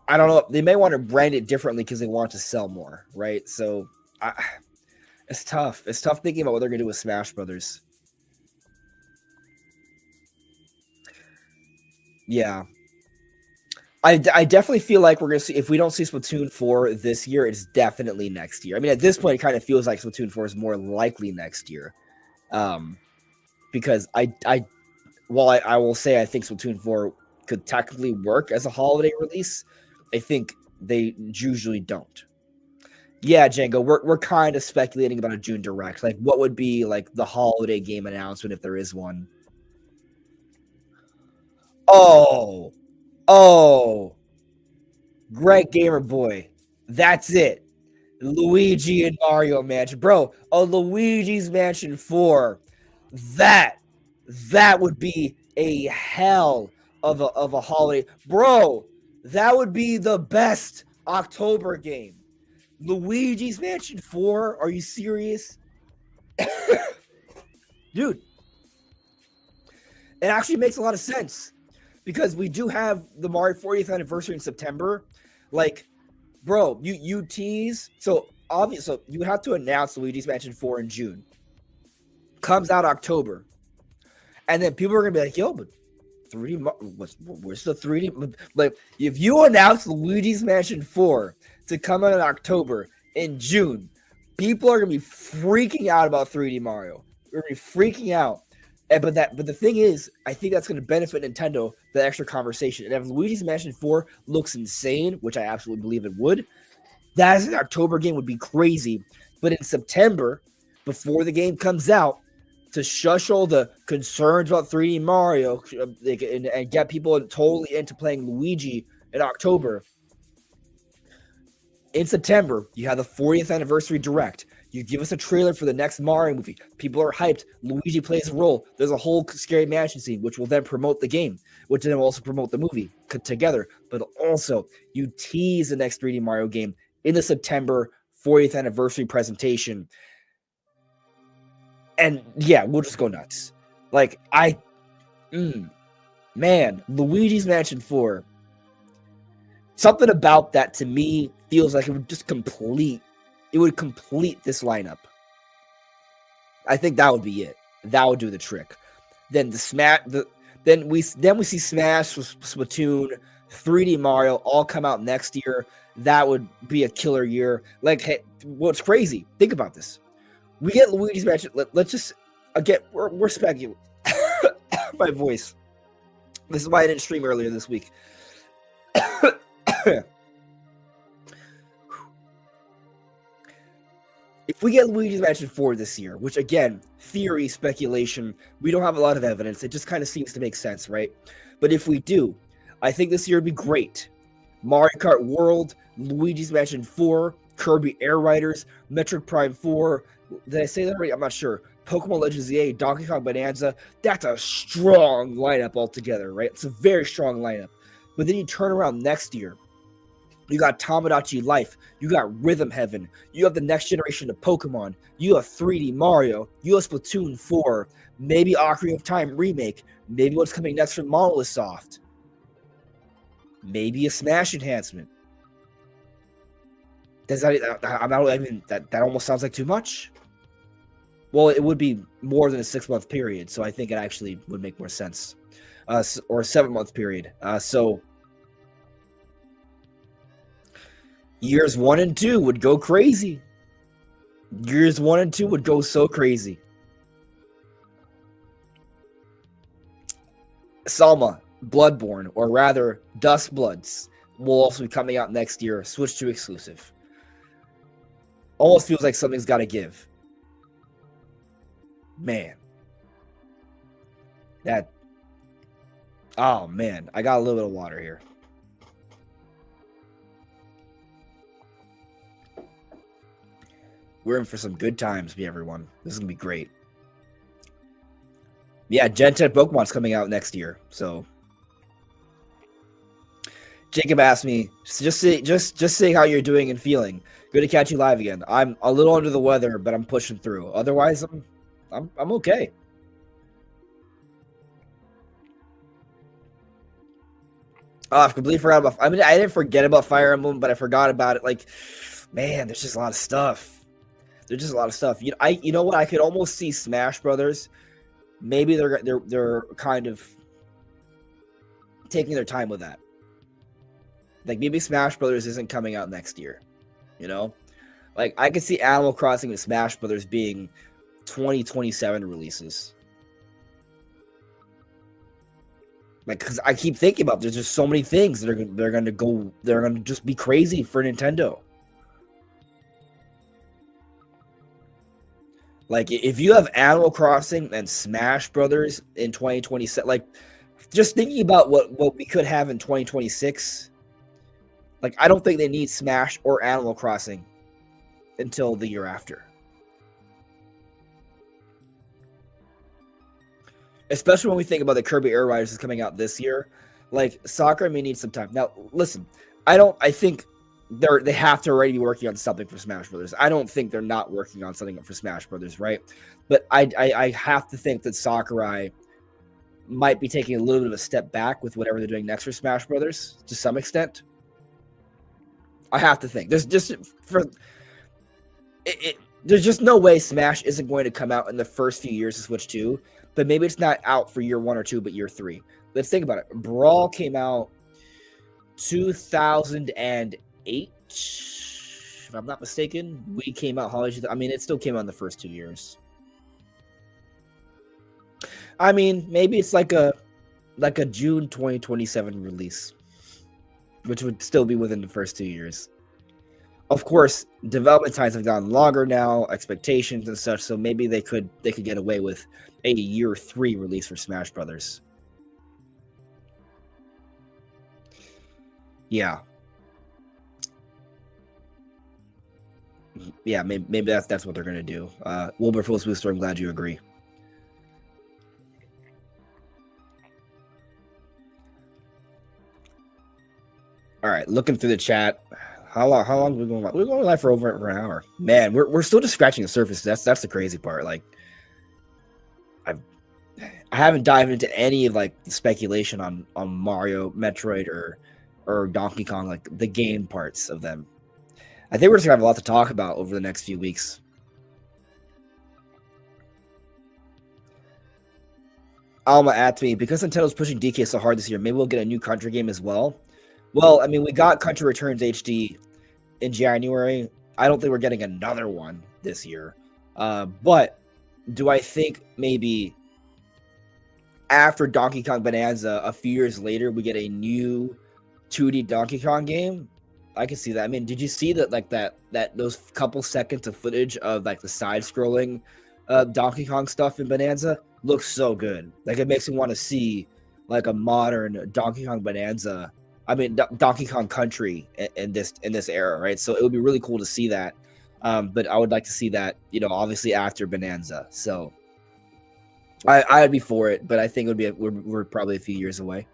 I don't know, they may want to brand it differently because they want to sell more, right? So, it's tough. It's tough thinking about what they're going to do with Smash Brothers. Yeah. I definitely feel like we're going to see, if we don't see Splatoon 4 this year, it's definitely next year. I mean, at this point, it kind of feels like Splatoon 4 is more likely next year. Because I will say I think Splatoon 4 could technically work as a holiday release, I think they usually don't. Yeah, Django, we're kind of speculating about a June Direct. Like, what would be like the holiday game announcement if there is one? Oh, oh, Greg Gamer Boy, that's it. Luigi and Mario Mansion, bro. A Luigi's Mansion 4. That that would be a hell of a holiday, bro. That would be the best October game. Luigi's Mansion 4. Are you serious, dude? It actually makes a lot of sense because we do have the Mario 40th anniversary in September. Like, bro, you tease. So obvious. So you have to announce Luigi's Mansion 4 in June. Comes out October, and then people are gonna be like, "Yo, but 3D, where's the 3D?" Like, if you announce Luigi's Mansion 4 to come out in October, in June, people are gonna be freaking out about 3D Mario. They're gonna be freaking out. But the thing is, I think that's gonna benefit Nintendo, that extra conversation. And if Luigi's Mansion 4 looks insane, which I absolutely believe it would, that as an October game would be crazy. But in September, before the game comes out, to shush all the concerns about 3D Mario and get people totally into playing Luigi in October. In September, you have the 40th anniversary direct. You give us a trailer for the next Mario movie. People are hyped. Luigi plays a role. There's a whole scary mansion scene, which will then promote the game, which then will also promote the movie together. But also, you tease the next 3D Mario game in the September 40th anniversary presentation. And yeah, we'll just go nuts. Like, man, Luigi's Mansion 4. Something about that to me feels like it would just complete this lineup. I think that would be it. That would do the trick. Then then we see Smash, Splatoon, 3D Mario all come out next year. That would be a killer year. Like, hey, what's crazy? Think about this. We get Luigi's Mansion. Let's just again, we're speculating. My voice. This is why I didn't stream earlier this week. If we get Luigi's Mansion 4 this year, which again, theory, speculation, we don't have a lot of evidence. It just kind of seems to make sense, right? But if we do, I think this year would be great. Mario Kart World, Luigi's Mansion 4, Kirby Air Riders, Metroid Prime 4. Did I say that right? I'm not sure. Pokemon Legends ZA, Donkey Kong Bonanza. That's a strong lineup altogether, right? It's a very strong lineup. But then you turn around next year. You got Tamagotchi Life. You got Rhythm Heaven. You have the next generation of Pokemon. You have 3D Mario. You have Splatoon 4. Maybe Ocarina of Time remake. Maybe what's coming next from Monolith Soft. Maybe a Smash enhancement. Does that? I mean, that almost sounds like too much. Well, it would be more than a 6-month period, so I think it actually would make more sense. Or a 7-month period. So years 1 and 2 would go crazy. Years 1 and 2 would go so crazy. Salma, Bloodborne, or rather Dust Bloods, will also be coming out next year, Switch 2 exclusive. Almost feels like something's got to give. Man. Oh man, I got a little bit of water here. We're in for some good times, everyone. This is gonna be great. Yeah, Gen 10 Pokemon's coming out next year, so Jacob asked me, just say how you're doing and feeling. Good to catch you live again. I'm a little under the weather, but I'm pushing through. Otherwise, I'm okay. Oh, I've completely forgot about. I mean, I didn't forget about Fire Emblem, but I forgot about it. Like, man, there's just a lot of stuff. There's just a lot of stuff. You know what? I could almost see Smash Brothers. Maybe they're kind of taking their time with that. Like maybe Smash Brothers isn't coming out next year. You know, like I could see Animal Crossing and Smash Brothers being 2027 releases. Like, because I keep thinking about there's just so many things that they're gonna just be crazy for Nintendo. Like if you have Animal Crossing and Smash Brothers in 2027, like just thinking about what we could have in 2026. Like I don't think they need Smash or Animal Crossing until the year after. Especially when we think about the Kirby Air Riders is coming out this year. Like Sakura may need some time. Now, listen, I think they have to already be working on something for Smash Brothers. I don't think they're not working on something for Smash Brothers, right? But I have to think that Sakurai might be taking a little bit of a step back with whatever they're doing next for Smash Brothers to some extent. I have to think. There's just there's just no way Smash isn't going to come out in the first few years of Switch 2, but maybe it's not out for year 1 or 2, but year 3. Let's think about it. Brawl came out 2008, if I'm not mistaken. We came out holiday. I mean, it still came out in the first 2 years. I mean, maybe it's like a June 2027 release, which would still be within the first 2 years. Of course, development times have gotten longer now, expectations and such, so maybe they could get away with a year 3 release for Smash Brothers. Yeah. Yeah, maybe that's what they're gonna do. Wilberforce Booster, I'm glad you agree. All right, looking through the chat. How long are we going? We're going live for over an hour. Man, we're still just scratching the surface. That's the crazy part. Like, I haven't dived into any of like the speculation on Mario, Metroid, or Donkey Kong, like the game parts of them. I think we're just gonna have a lot to talk about over the next few weeks. Alma at me, because Nintendo's pushing DK so hard this year, maybe we'll get a new country game as well. Well, I mean, we got Country Returns HD in January. I don't think we're getting another one this year. But do I think maybe after Donkey Kong Bonanza, a few years later, we get a new 2D Donkey Kong game? I can see that. I mean, did you see that? Like that those couple seconds of footage of like the side-scrolling Donkey Kong stuff in Bonanza looks so good. Like it makes me want to see like a modern Donkey Kong Bonanza. I mean, Donkey Kong Country in this era, right? So it would be really cool to see that. But I would like to see that, obviously after Bonanza. So I would be for it, but I think it would be we're probably a few years away.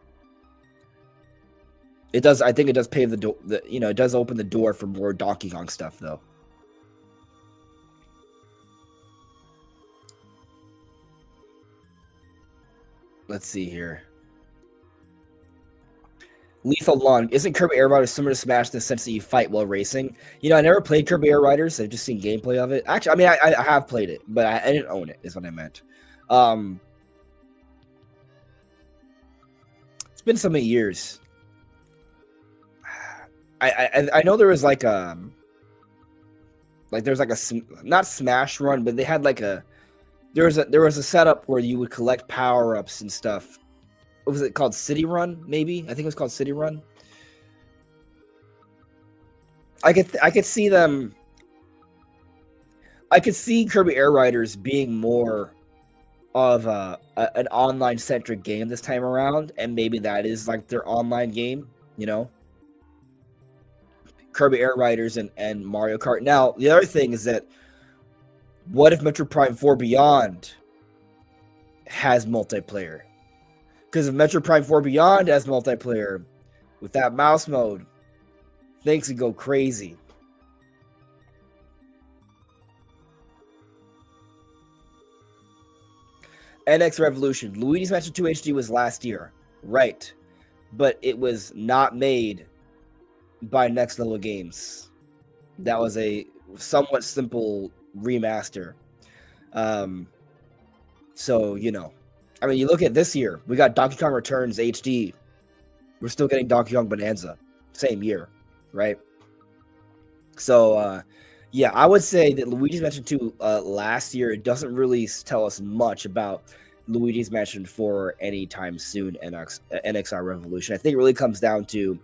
It does. I think it does pave the door. It does open the door for more Donkey Kong stuff, though. Let's see here. Lethal Lawn. Isn't Kirby Air Riders similar to Smash in the sense that you fight while racing? I never played Kirby Air Riders. I've just seen gameplay of it. Actually, I mean, I have played it, but I didn't own it, is what I meant. It's been so many years. I know there was like there's like a not Smash Run, but they had like there was a setup where you would collect power-ups and stuff. What was it called? City Run, maybe? I think it was called City Run. I could see them. I could see Kirby Air Riders being more of an online centric game this time around, and maybe that is like their online game, Kirby Air Riders and Mario Kart. Now, the other thing is that What if Metroid Prime 4 Beyond has multiplayer? Because if Metroid Prime 4 Beyond has multiplayer with that mouse mode, things could go crazy. NX Revolution. Luigi's Mansion 2 HD was last year. Right. But it was not made by Next Level Games. That was a somewhat simple remaster. So, you know. I mean, you look at this year. We got Donkey Kong Returns HD. We're still getting Donkey Kong Bonanza. Same year. Right? So, yeah, I would say that Luigi's Mansion 2 last year, it doesn't really tell us much about Luigi's Mansion 4 anytime soon, NXR Revolution. I think it really comes down to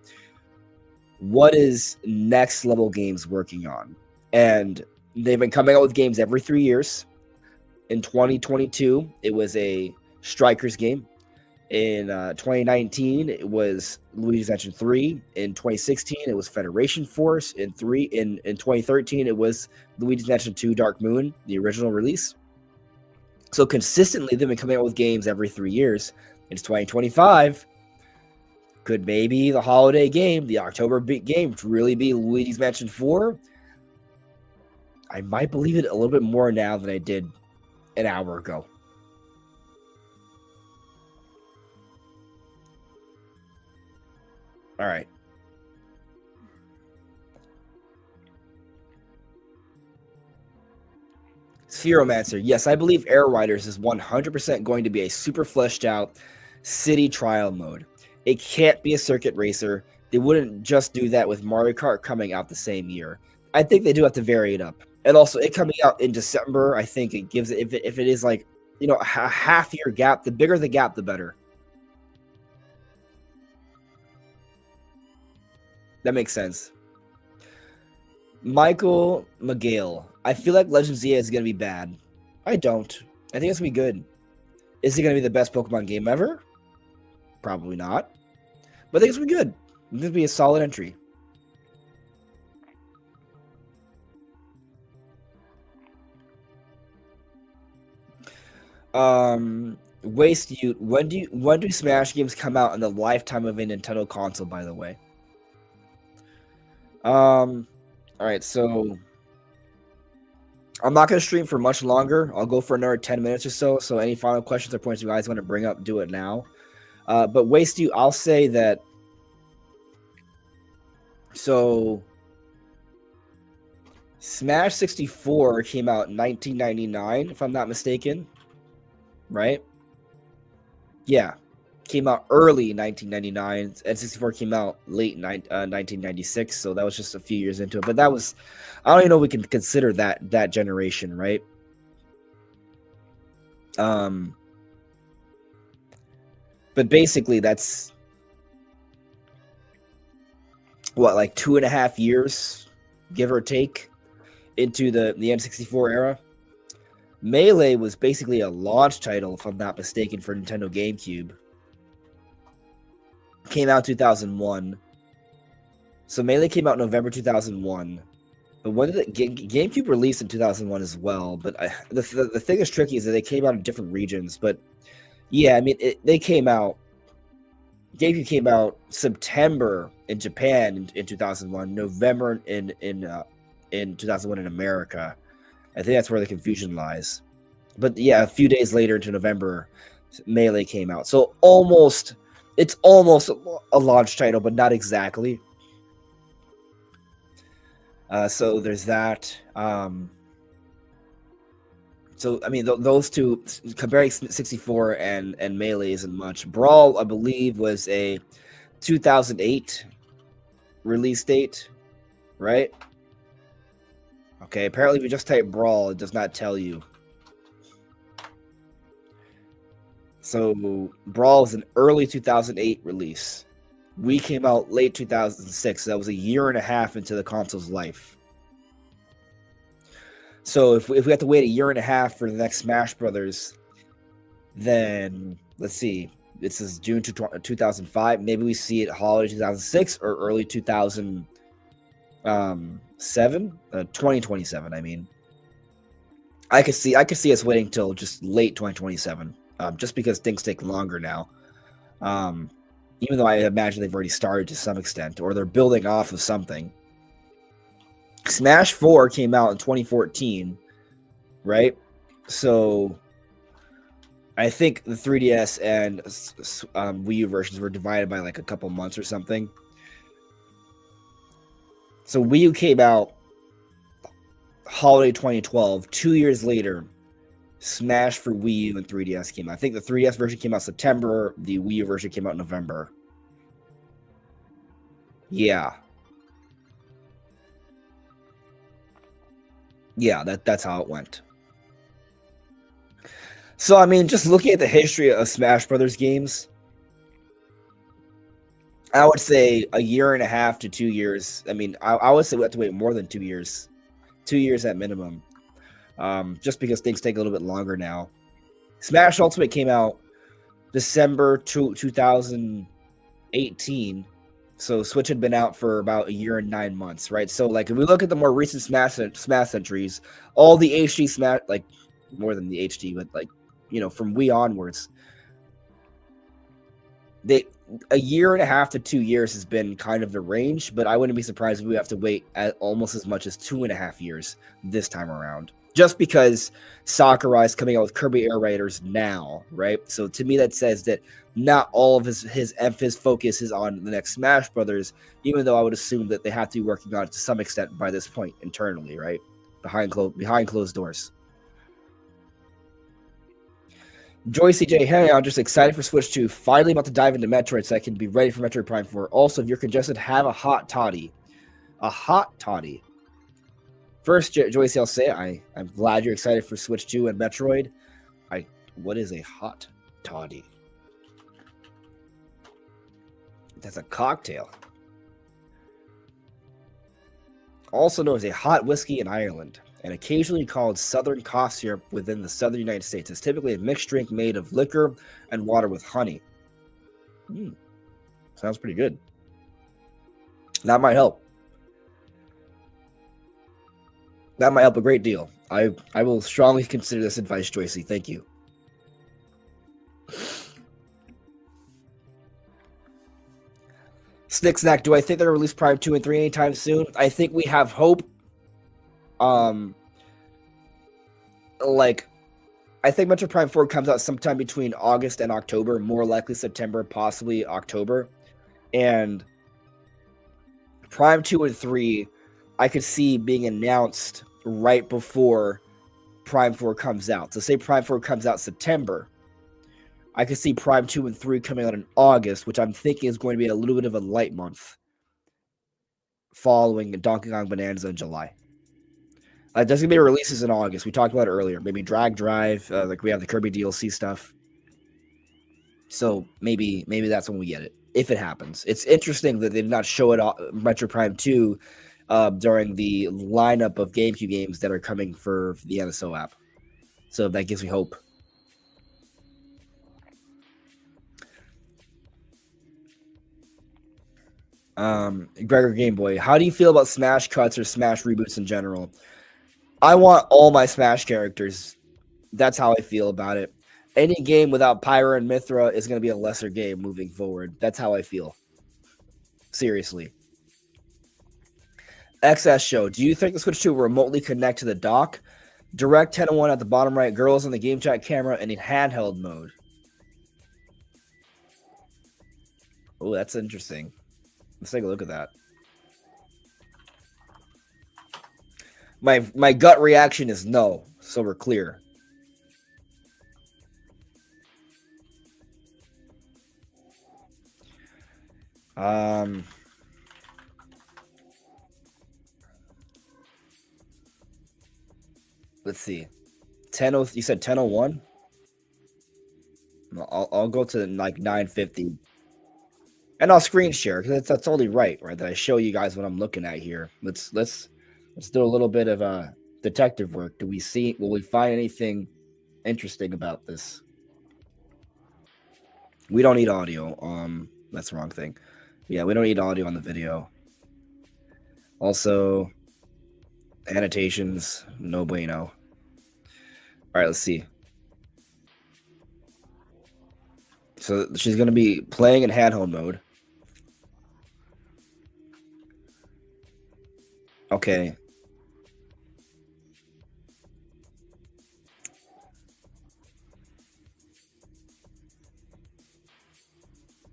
what is Next Level Games working on. And they've been coming out with games every 3 years. In 2022, it was a Strikers game. In 2019, it was Luigi's Mansion 3. In 2016, it was Federation Force. In 2013, it was Luigi's Mansion 2 Dark Moon, the original release. So consistently, they've been coming out with games every 3 years. It's 2025. Could maybe the holiday game, the October big game, really be Luigi's Mansion 4? I might believe it a little bit more now than I did an hour ago. All right. Spheromancer. Yes, I believe Air Riders is 100% going to be a super fleshed out city trial mode. It can't be a circuit racer. They wouldn't just do that with Mario Kart coming out the same year. I think they do have to vary it up. And also, it coming out in December, I think it gives it, if it is like, you know, a half year gap, the bigger the gap, the better. That makes sense. Michael McGill. I feel like Legend Z is going to be bad. I don't. I think it's going to be good. Is it going to be the best Pokemon game ever? Probably not. But I think it's going to be good. It's going to be a solid entry. Waste you. When do Smash games come out in the lifetime of a Nintendo console, by the way? All right, so I'm not going to stream for much longer. I'll go for another 10 minutes or so. So any final questions or points you guys want to bring up, do it now. But Waste You, I'll say that. So Smash 64 came out in 1999, if I'm not mistaken. Right? Yeah. Came out early 1999. N64 came out late 1996. So that was just a few years into it. But that was, I don't even know if we can consider that generation, right? But basically that's what, like 2.5 years, give or take, into the N64 era. Melee was basically a launch title, if I'm not mistaken, for Nintendo GameCube. Came out 2001. So Melee came out November 2001. But when did GameCube released in 2001 as well? But the thing that's tricky is that they came out in different regions. But yeah, I mean, they came out. GameCube came out September in Japan in 2001, November in 2001 in America. I think that's where the confusion lies. But yeah, a few days later into November, Melee came out. So it's almost a launch title, but not exactly. So there's that. So I mean, those two, comparing 64 and Melee isn't much. Brawl, I believe, was a 2008 release date, right? Okay, apparently if you just type Brawl, it does not tell you. So Brawl is an early 2008 release. We came out late 2006. So that was a year and a half into the console's life. So if we have to wait a year and a half for the next Smash Brothers, then let's see. This is June 2005. Maybe we see it holiday 2006 or early 2007, 2027. I mean, I could see us waiting till just late 2027, just because things take longer now. Even though I imagine they've already started to some extent, or they're building off of something. Smash 4 came out in 2014, right? So I think the 3DS and Wii U versions were divided by like a couple months or something. So Wii U came out holiday 2012. 2 years later, Smash for Wii U and 3DS came out. I think the 3DS version came out September. The Wii U version came out November. Yeah. Yeah, that's how it went. So, I mean, just looking at the history of Smash Brothers games, I would say a year and a half to 2 years. I mean, I would say we have to wait more than 2 years. 2 years at minimum. Just because things take a little bit longer now. Smash Ultimate came out December 2018. So Switch had been out for about a year and 9 months, right? So, like, if we look at the more recent Smash entries, all the HD Smash, like, more than the HD, but, like, you know, from Wii onwards, a year and a half to 2 years has been kind of the range, but I wouldn't be surprised if we have to wait at almost as much as 2.5 years this time around. Just because Sakurai is coming out with Kirby Air Raiders now, right? So to me, that says that not all of his focus is on the next Smash Brothers, even though I would assume that they have to be working on it to some extent by this point internally, right? Behind closed doors. Joy CJ, hey, I'm just excited for Switch 2. Finally about to dive into Metroid so I can be ready for Metroid Prime 4. Also, if you're congested, have a hot toddy. A hot toddy. First, Joyce, I'll say I'm glad you're excited for Switch 2 and Metroid. What is a hot toddy? That's a cocktail. Also known as a hot whiskey in Ireland, and occasionally called Southern cough syrup within the southern United States. It's typically a mixed drink made of liquor and water with honey. Sounds pretty good. That might help. That might help a great deal. I will strongly consider this advice, Joycey. Thank you. Snick Snack, do I think they're going to release Prime 2 and 3 anytime soon? I think we have hope. Like, I think Metroid Prime 4 comes out sometime between August and October, more likely September, possibly October. And Prime 2 and 3, I could see being announced right before Prime 4 comes out. So say Prime 4 comes out September, I could see Prime 2 and 3 coming out in August, which I'm thinking is going to be a little bit of a light month following Donkey Kong Bonanza in July. There's going to be releases in August. We talked about it earlier. Maybe Drag Drive, like we have the Kirby DLC stuff. So maybe that's when we get it, if it happens. It's interesting that they did not show it Metroid Prime 2 during the lineup of GameCube games that are coming for the NSO app. So that gives me hope. Gregor Gameboy, how do you feel about Smash cuts or Smash reboots in general? I want all my Smash characters. That's how I feel about it. Any game without Pyra and Mithra is going to be a lesser game moving forward. That's how I feel. Seriously. XS Show, do you think the Switch 2 will remotely connect to the dock? Direct 1001 at the bottom right, girls on the game chat camera, and in handheld mode. Oh, that's interesting. Let's take a look at that. My gut reaction is no, so we're clear. Let's see. 10. You said 10:01? I'll go to like 9:50. And I'll screen share because that's only right that I show you guys what I'm looking at here. Let's do a little bit of detective work. Will we find anything interesting about this? We don't need audio. That's the wrong thing. Yeah, we don't need audio on the video. Also, annotations, no bueno. All right, let's see. So she's going to be playing in handheld mode. Okay.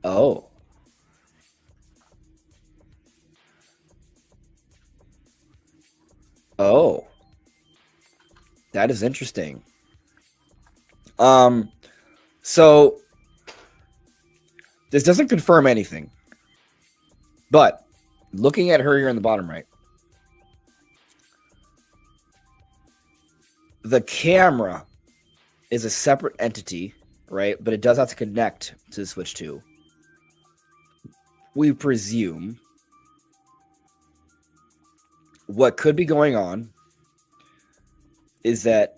Oh. Oh. That is interesting. So this doesn't confirm anything. But looking at her here in the bottom right, the camera is a separate entity, right? But it does have to connect to the Switch 2. We presume what could be going on is that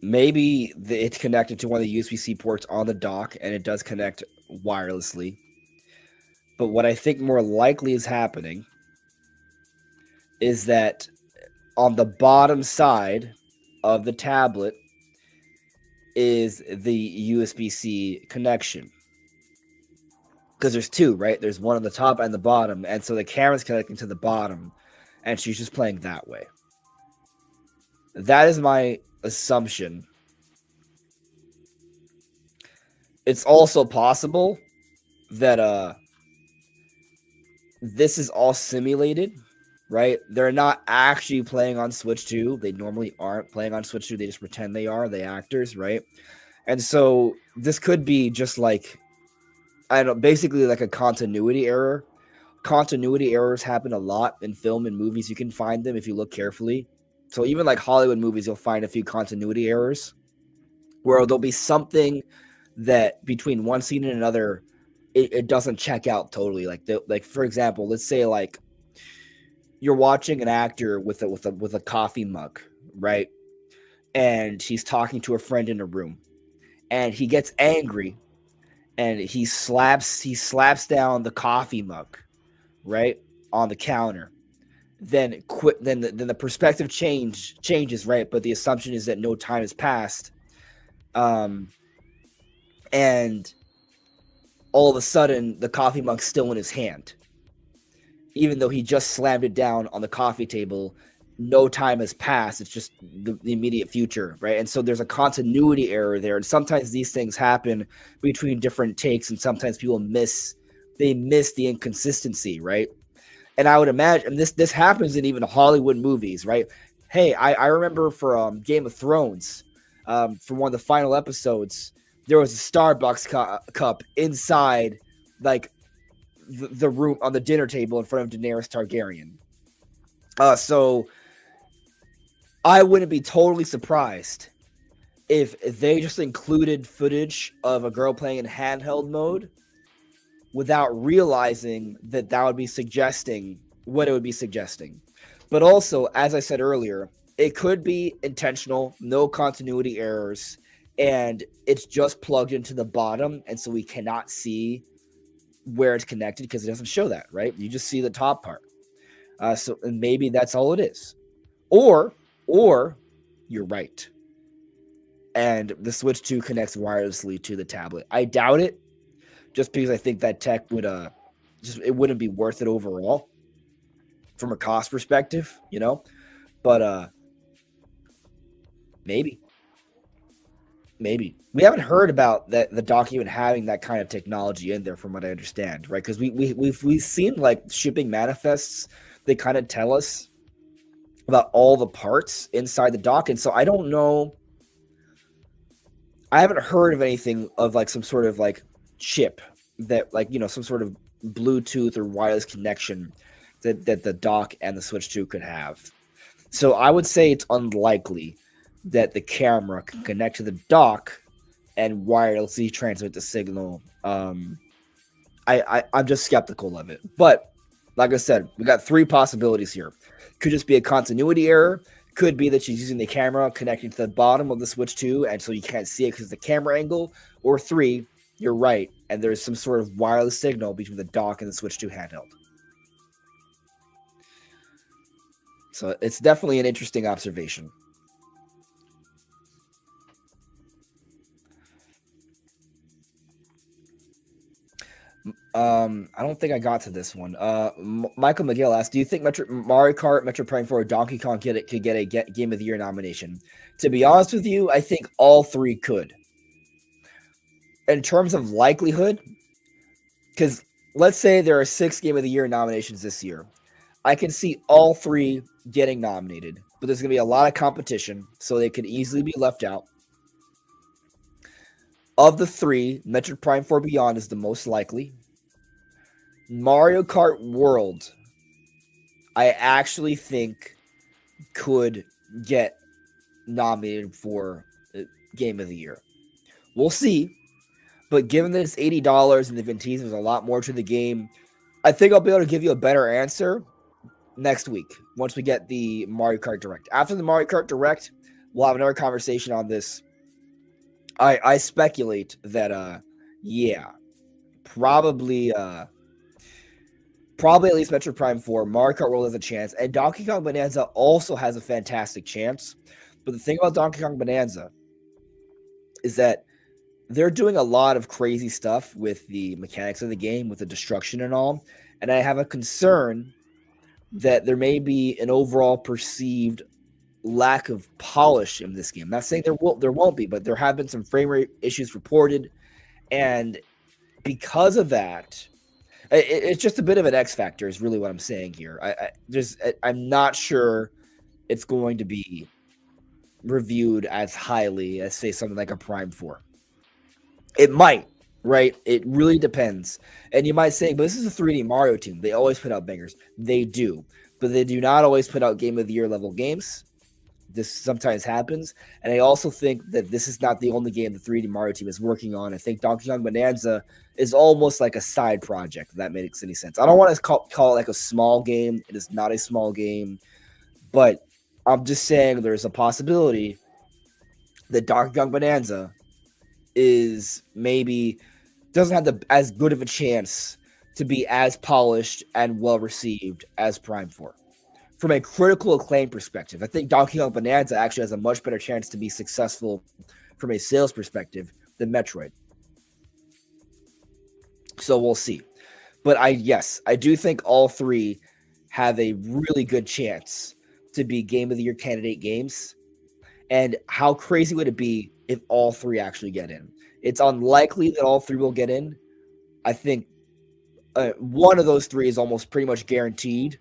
maybe it's connected to one of the USB-C ports on the dock, and it does connect wirelessly. But what I think more likely is happening is that on the bottom side of the tablet is the USB-C connection. Because there's two, right? There's one on the top and the bottom. And so the camera's connecting to the bottom, and she's just playing that way. That is my assumption. It's also possible that this is all simulated, right? They're not actually playing on Switch 2. They normally aren't playing on Switch 2. They just pretend they are, the actors, right? And so this could be just like, I don't know, basically like a continuity error. Continuity errors happen a lot in film and movies. You can find them if you look carefully. So even like Hollywood movies, you'll find a few continuity errors where there'll be something that between one scene and another, it doesn't check out totally. Like for example, let's say like you're watching an actor with a coffee mug, right? And he's talking to a friend in a room, and he gets angry, and he slaps down the coffee mug, right, on the counter. Then the perspective changes, right? But the assumption is that no time has passed, and all of a sudden the coffee mug's still in his hand, even though he just slammed it down on the coffee table. No time has passed. It's just the immediate future, right? And so there's a continuity error there. And sometimes these things happen between different takes, and sometimes people miss the inconsistency, right? And I would imagine this happens in even Hollywood movies, right? Hey, I remember for Game of Thrones, for one of the final episodes, there was a Starbucks cup inside, like the room on the dinner table in front of Daenerys Targaryen. So I wouldn't be totally surprised if they just included footage of a girl playing in handheld mode without realizing that would be suggesting what it would be suggesting. But also, as I said earlier, it could be intentional, no continuity errors, and it's just plugged into the bottom, and so we cannot see where it's connected because it doesn't show that, right? You just see the top part. So maybe that's all it is. Or you're right, and the Switch 2 connects wirelessly to the tablet. I doubt it, just because I think that tech would it wouldn't be worth it overall from a cost perspective, you know. But maybe we haven't heard about that the dock even having that kind of technology in there, from what I understand, right? Because we've seen like shipping manifests. They kind of tell us about all the parts inside the dock, and so I don't know. I haven't heard of anything of like some sort of like chip that, like, you know, some sort of Bluetooth or wireless connection that the dock and the Switch 2 could have. So I would say it's unlikely that the camera can connect to the dock and wirelessly transmit the signal. I'm just skeptical of it. But like I said, we got three possibilities here. Could just be a continuity error. Could be that she's using the camera connecting to the bottom of the Switch 2, and so you can't see it because of the camera angle. Or three, you're right, and there's some sort of wireless signal between the dock and the Switch 2 handheld. So it's definitely an interesting observation. I don't think I got to this one. Michael McGill asked, "Do you think Mario Kart, Metroid Prime 4, or Donkey Kong could get a Game of the Year nomination?" To be honest with you, I think all three could. In terms of likelihood, because let's say there are 6 Game of the Year nominations this year, I can see all three getting nominated, but there's going to be a lot of competition, so they could easily be left out. Of the 3, Metroid Prime 4 Beyond is the most likely. Mario Kart World, I actually think could get nominated for Game of the Year. We'll see. But given that it's $80 and they've been teasing there's a lot more to the game, I think I'll be able to give you a better answer next week once we get the Mario Kart Direct. After the Mario Kart Direct, we'll have another conversation on this. I speculate that probably at least Metroid Prime 4, Mario Kart World has a chance, and Donkey Kong Bonanza also has a fantastic chance. But the thing about Donkey Kong Bonanza is that they're doing a lot of crazy stuff with the mechanics of the game, with the destruction and all. And I have a concern that there may be an overall perceived lack of polish in this game. I'm not saying there won't be, but there have been some frame rate issues reported. And because of that, it's just a bit of an X factor is really what I'm saying here. I'm not sure it's going to be reviewed as highly as, say, something like a Prime 4. It might, right? It really depends. And you might say, but this is a 3D Mario team. They always put out bangers. They do. But they do not always put out Game of the Year level games. This sometimes happens. And I also think that this is not the only game the 3D Mario team is working on. I think Donkey Kong Bonanza is almost like a side project, if that makes any sense. I don't want to call it like a small game. It is not a small game. But I'm just saying there's a possibility that Donkey Kong Bonanza is maybe doesn't have as good of a chance to be as polished and well received as Prime 4. From a critical acclaim perspective, I think Donkey Kong Bonanza actually has a much better chance to be successful from a sales perspective than Metroid. So we'll see. But I do think all three have a really good chance to be Game of the Year candidate games. And how crazy would it be if all three actually get in? It's unlikely that all three will get in. I think one of those 3 is almost pretty much guaranteed.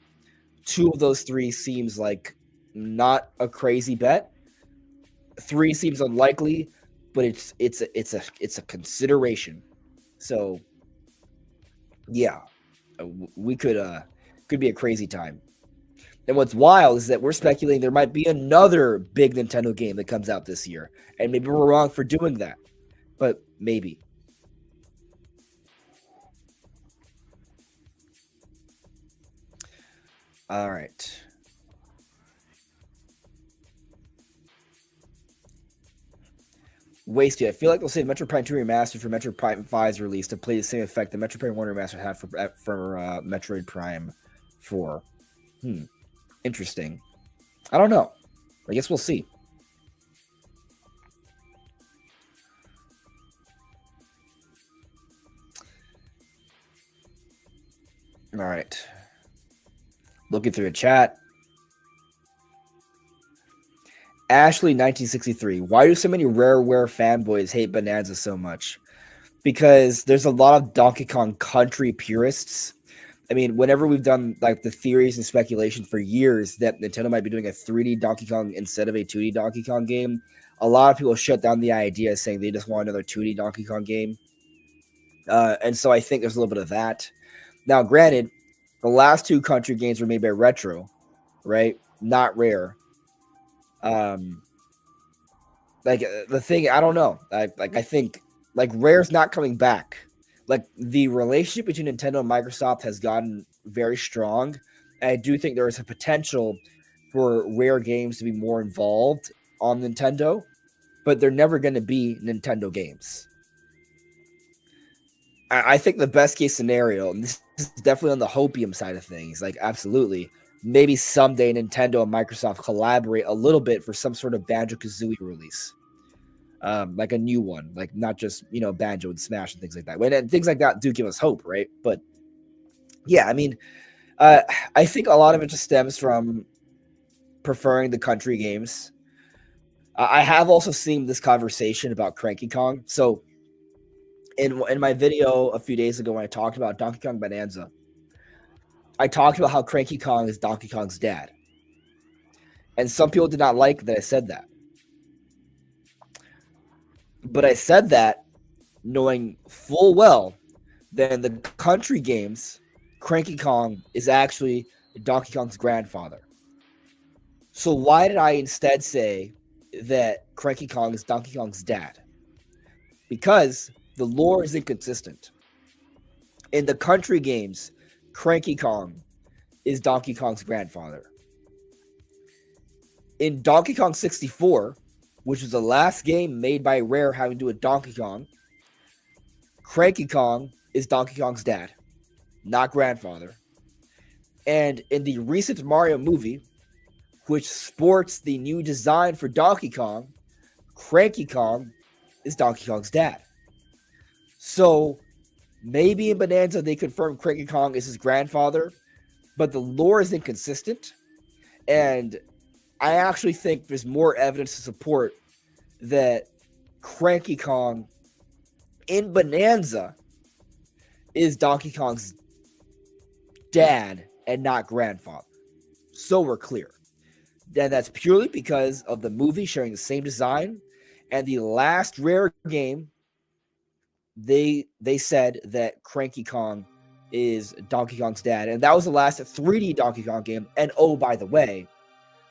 2 of those 3 seems like not a crazy bet. 3 seems unlikely, but it's a consideration. So yeah, we could be a crazy time. And what's wild is that we're speculating there might be another big Nintendo game that comes out this year. And maybe we're wrong for doing that. But maybe. All right. Wasted. I feel like they'll save Metroid Prime 2 Remastered for Metroid Prime 5's release to play the same effect that Metroid Prime 1 Remastered had for Metroid Prime 4. Interesting. I don't know. I guess we'll see. All right. Looking through the chat. Ashley 1963. Why do so many Rareware fanboys hate Bonanza so much? Because there's a lot of Donkey Kong Country purists. I mean, whenever we've done like the theories and speculation for years that Nintendo might be doing a 3D Donkey Kong instead of a 2D Donkey Kong game, a lot of people shut down the idea saying they just want another 2D Donkey Kong game. And so I think there's a little bit of that. Now, granted, the last 2 Country games were made by Retro, right? Not Rare. Like the thing, I don't know. I think like Rare's not coming back. Like the relationship between Nintendo and Microsoft has gotten very strong. And I do think there is a potential for Rare games to be more involved on Nintendo, but they're never going to be Nintendo games. I think the best case scenario, and this is definitely on the hopium side of things, like absolutely, maybe someday Nintendo and Microsoft collaborate a little bit for some sort of Banjo-Kazooie release. like a new one, like not just Banjo and Smash and things like that. And things like that do give us hope, right? But yeah, I mean, uh, I think a lot of it just stems from preferring the country games. I have also seen this conversation about Cranky Kong. So in my video a few days ago when I talked about Donkey Kong Bonanza, I talked about how Cranky Kong is Donkey Kong's dad. And some people did not like that I said that. But I said that knowing full well that in the country games, Cranky Kong is actually Donkey Kong's grandfather. So why did I instead say that Cranky Kong is Donkey Kong's dad? Because the lore is inconsistent. In the country games, Cranky Kong is Donkey Kong's grandfather. In Donkey Kong 64, which was the last game made by Rare having to do with Donkey Kong, Cranky Kong is Donkey Kong's dad, not grandfather. And in the recent Mario movie, which sports the new design for Donkey Kong, Cranky Kong is Donkey Kong's dad. So maybe in Bonanza they confirm Cranky Kong is his grandfather, but the lore is inconsistent. And I actually think there's more evidence to support that Cranky Kong in Bonanza is Donkey Kong's dad and not grandfather. So we're clear. And that's purely because of the movie sharing the same design. And the last Rare game, they said that Cranky Kong is Donkey Kong's dad. And that was the last 3D Donkey Kong game. And oh, by the way,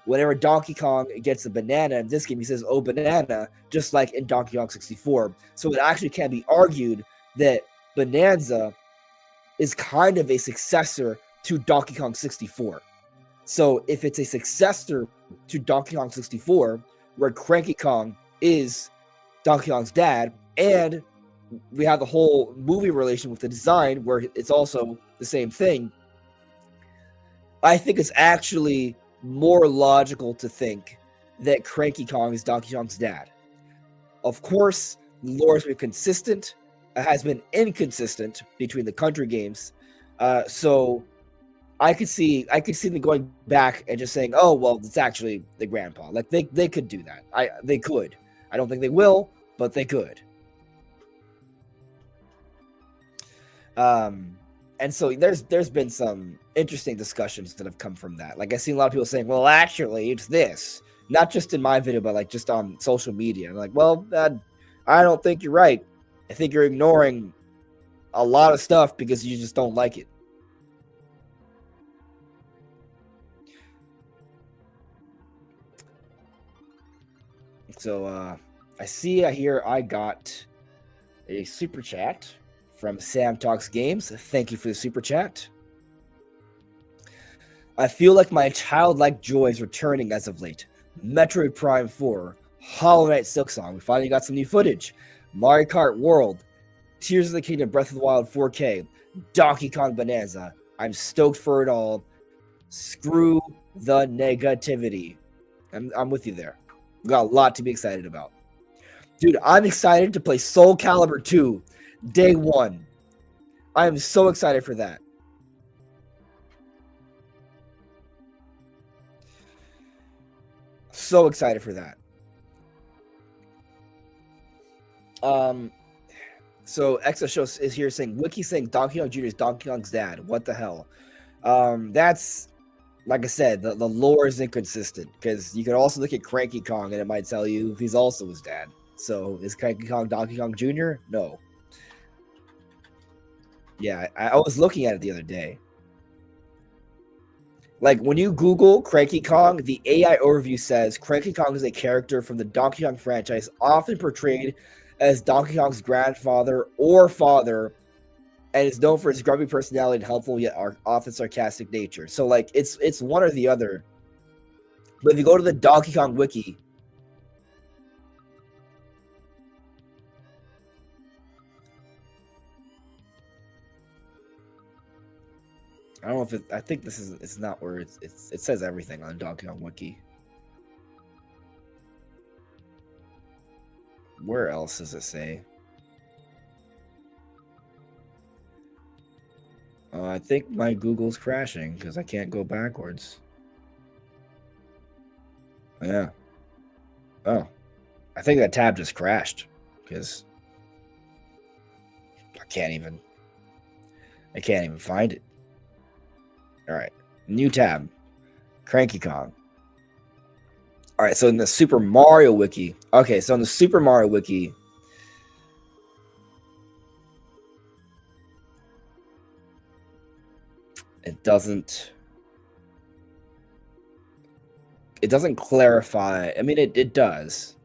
whenever Donkey Kong gets a banana in this game, he says, "Oh, banana," just like in Donkey Kong 64. So it actually can be argued that Bonanza is kind of a successor to Donkey Kong 64. So if it's a successor to Donkey Kong 64, where Cranky Kong is Donkey Kong's dad, and we have the whole movie relation with the design where it's also the same thing, I think it's actually more logical to think that Cranky Kong is Donkey Kong's dad. Of course, the lore has been consistent, has been inconsistent between the country games. So I could see them going back and just saying, "Oh, well, it's actually the grandpa." Like they could do that. They could. I don't think they will, but they could. And so there's been some interesting discussions that have come from that. Like I see a lot of people saying, "Well, actually, it's this." Not just in my video, but like just on social media. I'm like, well, I don't think you're right. I think you're ignoring a lot of stuff because you just don't like it. So I hear I got a super chat from Sam Talks Games. Thank you for the super chat. I feel like my childlike joy is returning as of late. Metroid Prime 4, Hollow Knight Silksong. We finally got some new footage. Mario Kart World, Tears of the Kingdom Breath of the Wild 4K, Donkey Kong Bonanza. I'm stoked for it all. Screw the negativity. I'm with you there. We got a lot to be excited about. Dude, I'm excited to play Soul Calibur 2 day one. I am so excited for that. So excited for that. So Exa Show is here saying Wiki saying Donkey Kong Jr. is Donkey Kong's dad. What the hell? That's like I said, the lore is inconsistent because you can also look at Cranky Kong and it might tell you he's also his dad. So is Cranky Kong Donkey Kong Jr.? No. Yeah, I was looking at it the other day. Like when you Google Cranky Kong, the AI overview says Cranky Kong is a character from the Donkey Kong franchise, often portrayed as Donkey Kong's grandfather or father, and is known for his grumpy personality and helpful yet often sarcastic nature. So like it's one or the other. But if you go to the Donkey Kong wiki, I don't know if I think it's not where it says everything on Donkey Kong wiki. Where else does it say? I think my Google's crashing because I can't go backwards. Yeah. Oh, I think that tab just crashed because I can't even find it. All right, new tab, Cranky Kong. All right, so in the Super Mario Wiki. Okay, so in the Super Mario Wiki, it doesn't clarify. I mean, it does.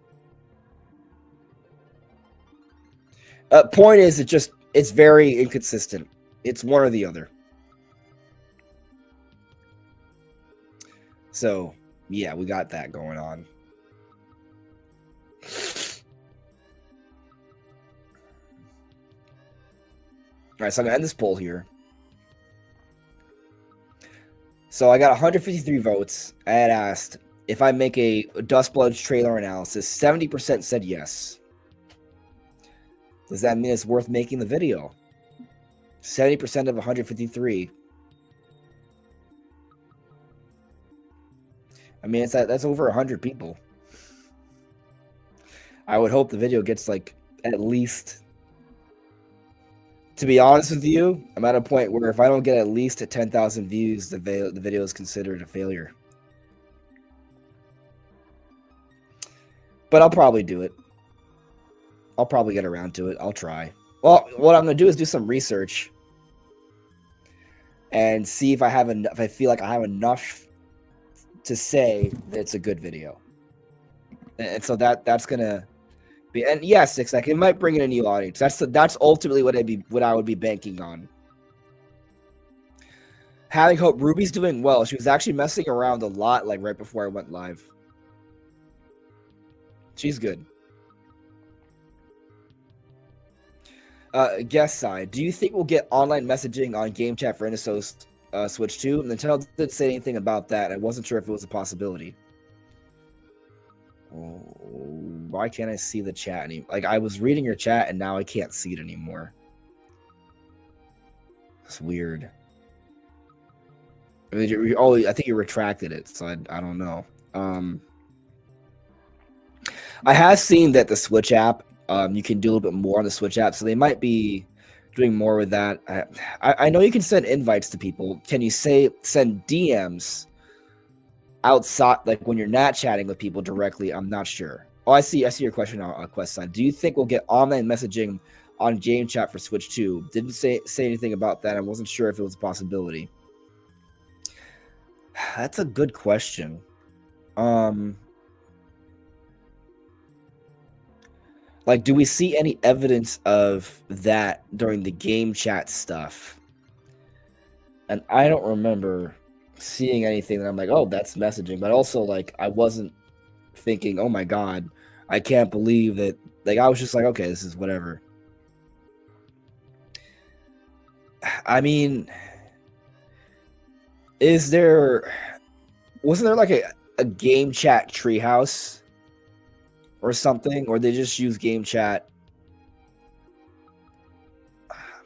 Point is, it's very inconsistent. It's one or the other. So yeah, we got that going on. All right, so I'm gonna end this poll here. So I got 153 votes. I had asked if I make a Dust Bloods trailer analysis. 70% said yes. Does that mean it's worth making the video? 70% of 153. I mean, that's over 100 people. I would hope the video gets like at least. To be honest with you, I'm at a point where if I don't get at least 10,000 views, the video is considered a failure. But I'll probably do it. I'll probably get around to it. I'll try. Well, what I'm gonna do is do some research and see if I have if I feel like I have enough to say that it's a good video. And so that's gonna be, and yes, it might bring in a new audience. That's ultimately what I would be banking on. Having hope. Ruby's doing well. She was actually messing around a lot, like right before I went live. She's good. Guest side. Do you think we'll get online messaging on game chat for Innisos Switch 2? Nintendo didn't say anything about that. I wasn't sure if it was a possibility. Oh, why can't I see the chat anymore? Like, I was reading your chat and now I can't see it anymore. It's weird. I mean, I think you retracted it, so I don't know. I have seen that the Switch app, you can do a little bit more on the Switch app, so they might be doing more with that. I know you can send invites to people. Can you send DMs outside, like when you're not chatting with people directly? I'm not sure. Oh, I see your question on Quest side. Do you think we'll get online messaging on game chat for Switch 2? Didn't say anything about that. I wasn't sure if it was a possibility. That's a good question. Like, do we see any evidence of that during the game chat stuff? And I don't remember seeing anything that I'm like, oh, that's messaging. But also, like, I wasn't thinking, oh my God, I can't believe that. Like, I was just like, okay, this is whatever. I mean, wasn't there like a game chat treehouse or something? Or they just use game chat?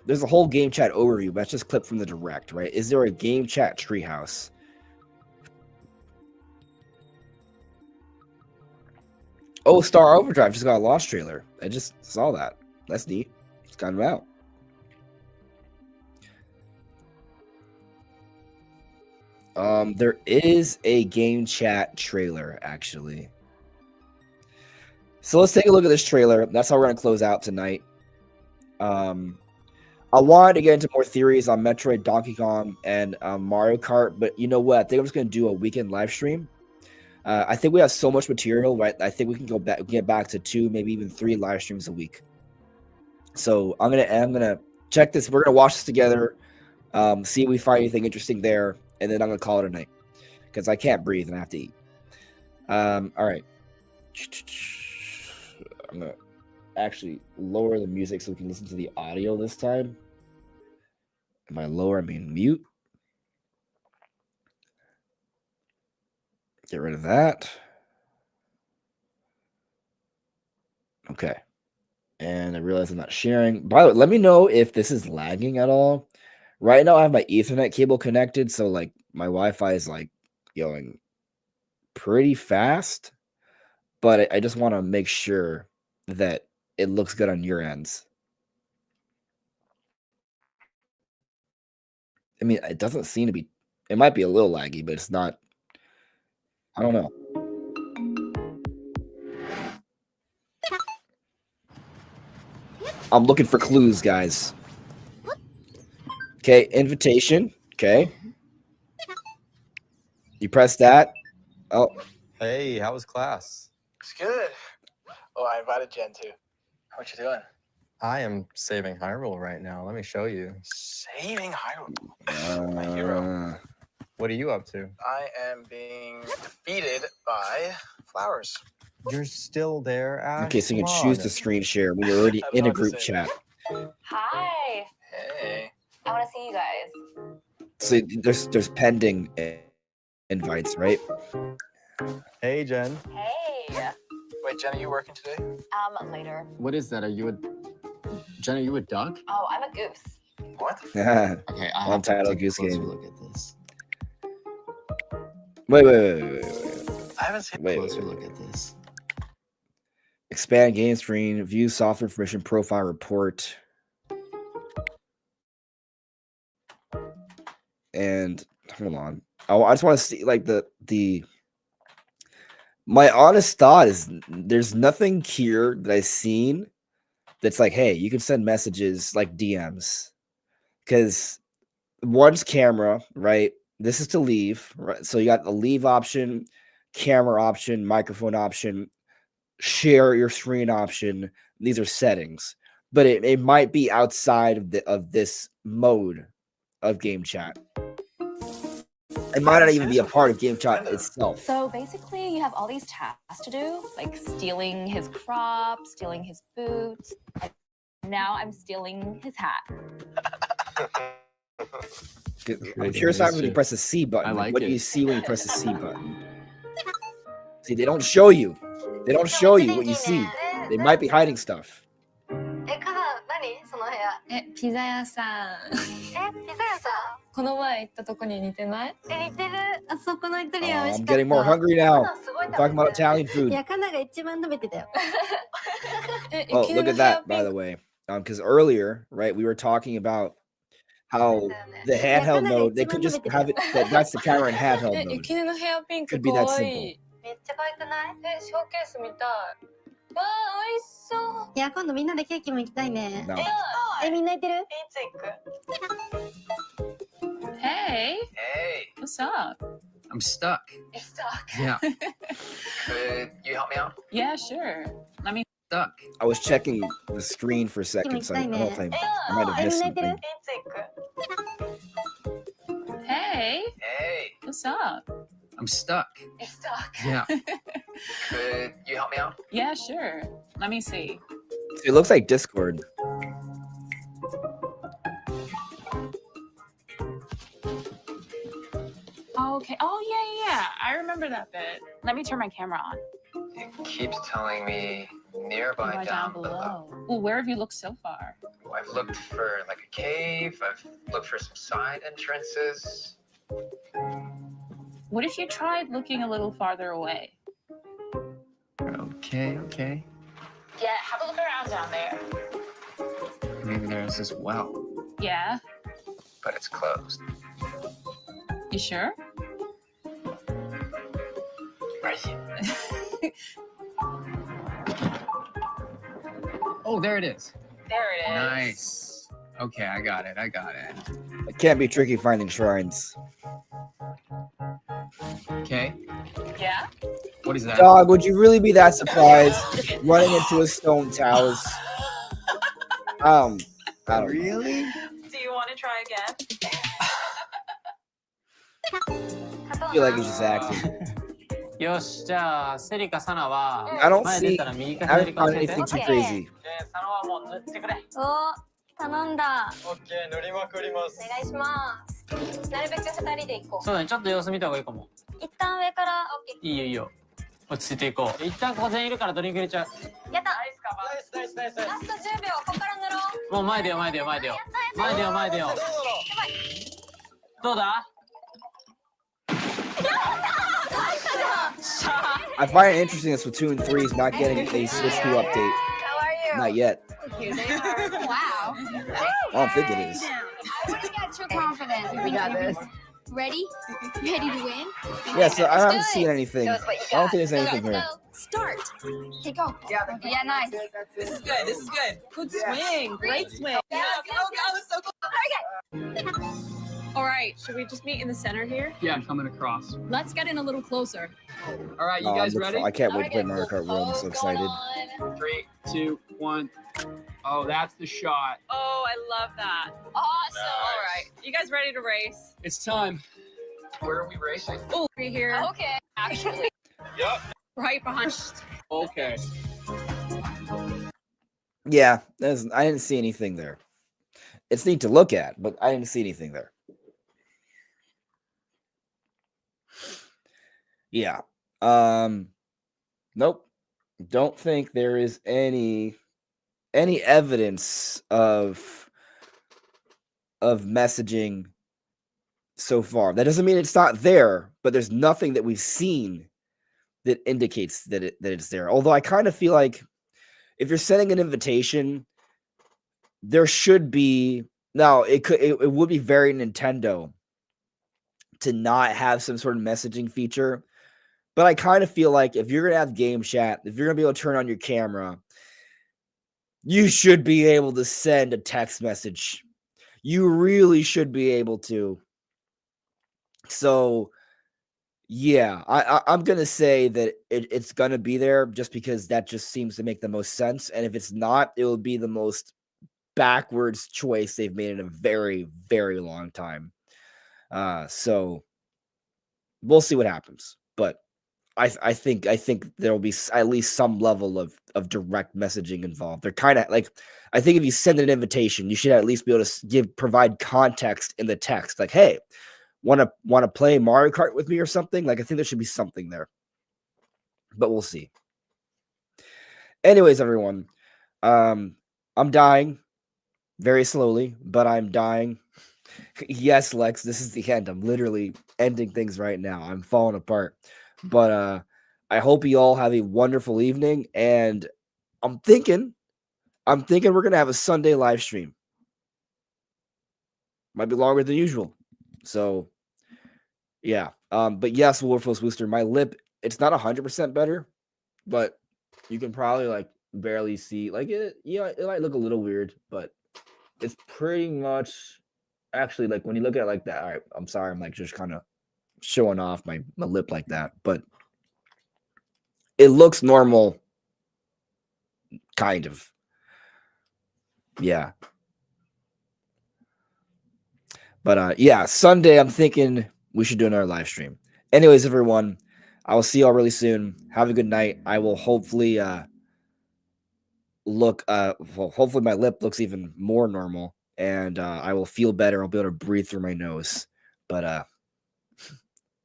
There's a whole game chat overview, but that's just clipped from the direct, right? Is there a game chat treehouse? Oh, Star Overdrive just got a launch trailer. I just saw that. That's neat. It's kind of out. There is a game chat trailer, actually. So let's take a look at this trailer. That's how we're gonna close out tonight. I wanted to get into more theories on Metroid, Donkey Kong, and Mario Kart, but you know what? I think I'm just gonna do a weekend live stream. I think we have so much material, right? I think we can get back to 2, maybe even 3 live streams a week. So I'm gonna check this. We're gonna watch this together. See if we find anything interesting there, and then I'm gonna call it a night because I can't breathe and I have to eat. All right. I'm gonna actually lower the music so we can listen to the audio this time. By lower, I mean mute. Get rid of that. Okay. And I realize I'm not sharing. By the way, let me know if this is lagging at all. Right now, I have my Ethernet cable connected, so like my Wi-Fi is like going pretty fast. But I just want to make sure that it looks good on your ends. I mean, it doesn't seem to be. It might be a little laggy, but it's not. I don't know. I'm looking for clues, guys. Okay, invitation. Okay. You press that. Oh. Hey, how was class? It's good. Oh, I invited Jen too. What you doing? I am saving Hyrule right now. Let me show you. Saving Hyrule. My hero. What are you up to? I am being defeated by flowers. You're still there, Ash? Okay, so you can choose to screen share when you're already in a group chat. Hi. Hey. I want to see you guys. So there's pending invites, right? Hey, Jen. Hey. Wait, Jen, are you working today? Later. What is that? Are you a... Jen, are you a duck? Oh, I'm a goose. What? Okay, I have to Untitled take a Goose closer Game. look at this. Wait. I haven't seen Wait. Closer look at this. Expand game screen, view software information, profile report. And hold on. I just want to see like the my honest thought is there's nothing here that I've seen that's like, hey, you can send messages like DMs. Because one's camera, right? This is to leave, right? So you got the leave option, camera option, microphone option, share your screen option. These are settings, but it might be outside of this mode of game chat. It might not even be a part of game chat itself. So basically, you have all these tasks to do, like stealing his crop, stealing his boots. And now I'm stealing his hat. I'm curious how when you press the C button. I like what do you it. see when you press the C button? See, they don't show you. They don't show you what you see. They might be hiding stuff. その部屋。ピザ屋さん。ピザ屋さん。この前行ったとこに似てない？似てる。あそこのイタリアン美味 I'm しかった。 getting more hungry now. すごい I'm talking about Italian い food. や、カナが一番食べてたよ。 Oh, look at that, by the way. Because earlier, right, we were talking about how the handheld mode, they could just have it, that's the camera in handheld ゆ mode. きねのヘアピンク Could be か that わ simple. いい。めっちゃ可愛くない？ショーケースみたい。わあ、美味しそう。いや、今度みんなでケーキも行きたいね。 No. みんな行ってる？いつ行く？ Hey, Hey, what's up? I'm stuck. You're stuck. Yeah, could you help me out? Yeah, sure. Let me. stuck. I was checking the screen for a second, so I don't know if I might have missed something. いつ行く？ Hey, Hey, what's up? I'm stuck. You're stuck. Yeah. could you help me out? Yeah, sure. Let me see. It looks like Discord. Okay. Oh, yeah. I remember that bit. Let me turn my camera on. It keeps telling me nearby Right down below. Well, where have you looked so far? I've looked for like a cave. I've looked for some side entrances. What if you tried looking a little farther away? Okay. Yeah, have a look around down there. Maybe there's this well. Yeah, But it's closed. you sure? Right. Oh, there it is. There it is. Nice. Okay, I got it. It can't be tricky finding shrines. Okay. Yeah? What is that? Dog, would you really be that surprised running into a stone towers? I don't know. Really? Do you want to try again? I feel like he's just acting. よし、じゃあ、セリカ、サナは I don't 前出 see. たら右か I 左 haven't か教 found えて。 anything too Okay. crazy. サナはもう塗ってくれ。お、頼んだ。オッケー、乗りまくります。お願いします。なるべく2人で行こう。そうだね、ちょっと様子見た方がいいかも。一旦上から。いいよ。落ち着いていこう。一旦ここ全員いるからドリンク入れちゃう。やった。ナイスカバー。スですラスト10秒、ここから塗ろう。もう前出よう前出よう前出よう前出よう前出ようどうだ I find it interesting that Splatoon 3 is not getting a Switch 2 update. How are you? Not yet. Wow. I don't think it is. I wouldn't get too confident. We got this. Ready? Ready to win? Yeah, so I haven't seen anything. I don't think there's anything here. Start. Okay, go. Yeah, nice. This is good. This is good. Good swing. Great swing. Yeah, go, go. So cool. All right, should we just meet in the center here? Yeah, coming across. Let's get in a little closer. All right, you guys ready? I can't wait to play Mario Kart World. I'm so excited. 3, 2, 1. Oh, that's the shot. Oh, I love that. Awesome. All right, you guys ready to race? It's time. Where are we racing? Oh, right here. Okay. Actually, Yep. right behind. Okay. Yeah, I didn't see anything there. It's neat to look at, but I didn't see anything there. Yeah. Nope. Don't think there is any evidence of messaging so far. That doesn't mean it's not there, but there's nothing that we've seen that indicates that it's there. Although I kind of feel like if you're sending an invitation, there should be now it would be very Nintendo to not have some sort of messaging feature. But I kind of feel like if you're going to have game chat, if you're going to be able to turn on your camera, you should be able to send a text message. You really should be able to. So, yeah, I'm going to say that it's going to be there just because that just seems to make the most sense. And if it's not, it will be the most backwards choice they've made in a very, very long time. So, we'll see what happens. But I think there will be at least some level of direct messaging involved. They're kind of like, I think if you send an invitation, you should at least be able to provide context in the text. Like, hey, want to play Mario Kart with me or something? Like, I think there should be something there, but we'll see. Anyways, everyone, I'm dying very slowly, but I'm dying. Yes, Lex, this is the end. I'm literally ending things right now. I'm falling apart. But I hope you all have a wonderful evening. And I'm thinking we're gonna have a Sunday live stream. Might be longer than usual. So yeah. But yes, Warforce Booster, my lip, it's not 100% better, but you can probably like barely see like it. Yeah, it might look a little weird, but it's pretty much actually like when you look at it like that. All right, I'm sorry, I'm like just kind of showing off my lip like that, but it looks normal, kind of. Yeah. But yeah, Sunday I'm thinking we should do another live stream. Anyways, everyone, I will see y'all really soon. Have a good night. I will hopefully hopefully my lip looks even more normal and I will feel better. I'll be able to breathe through my nose. But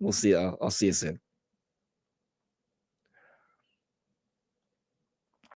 we'll see. I'll see you soon.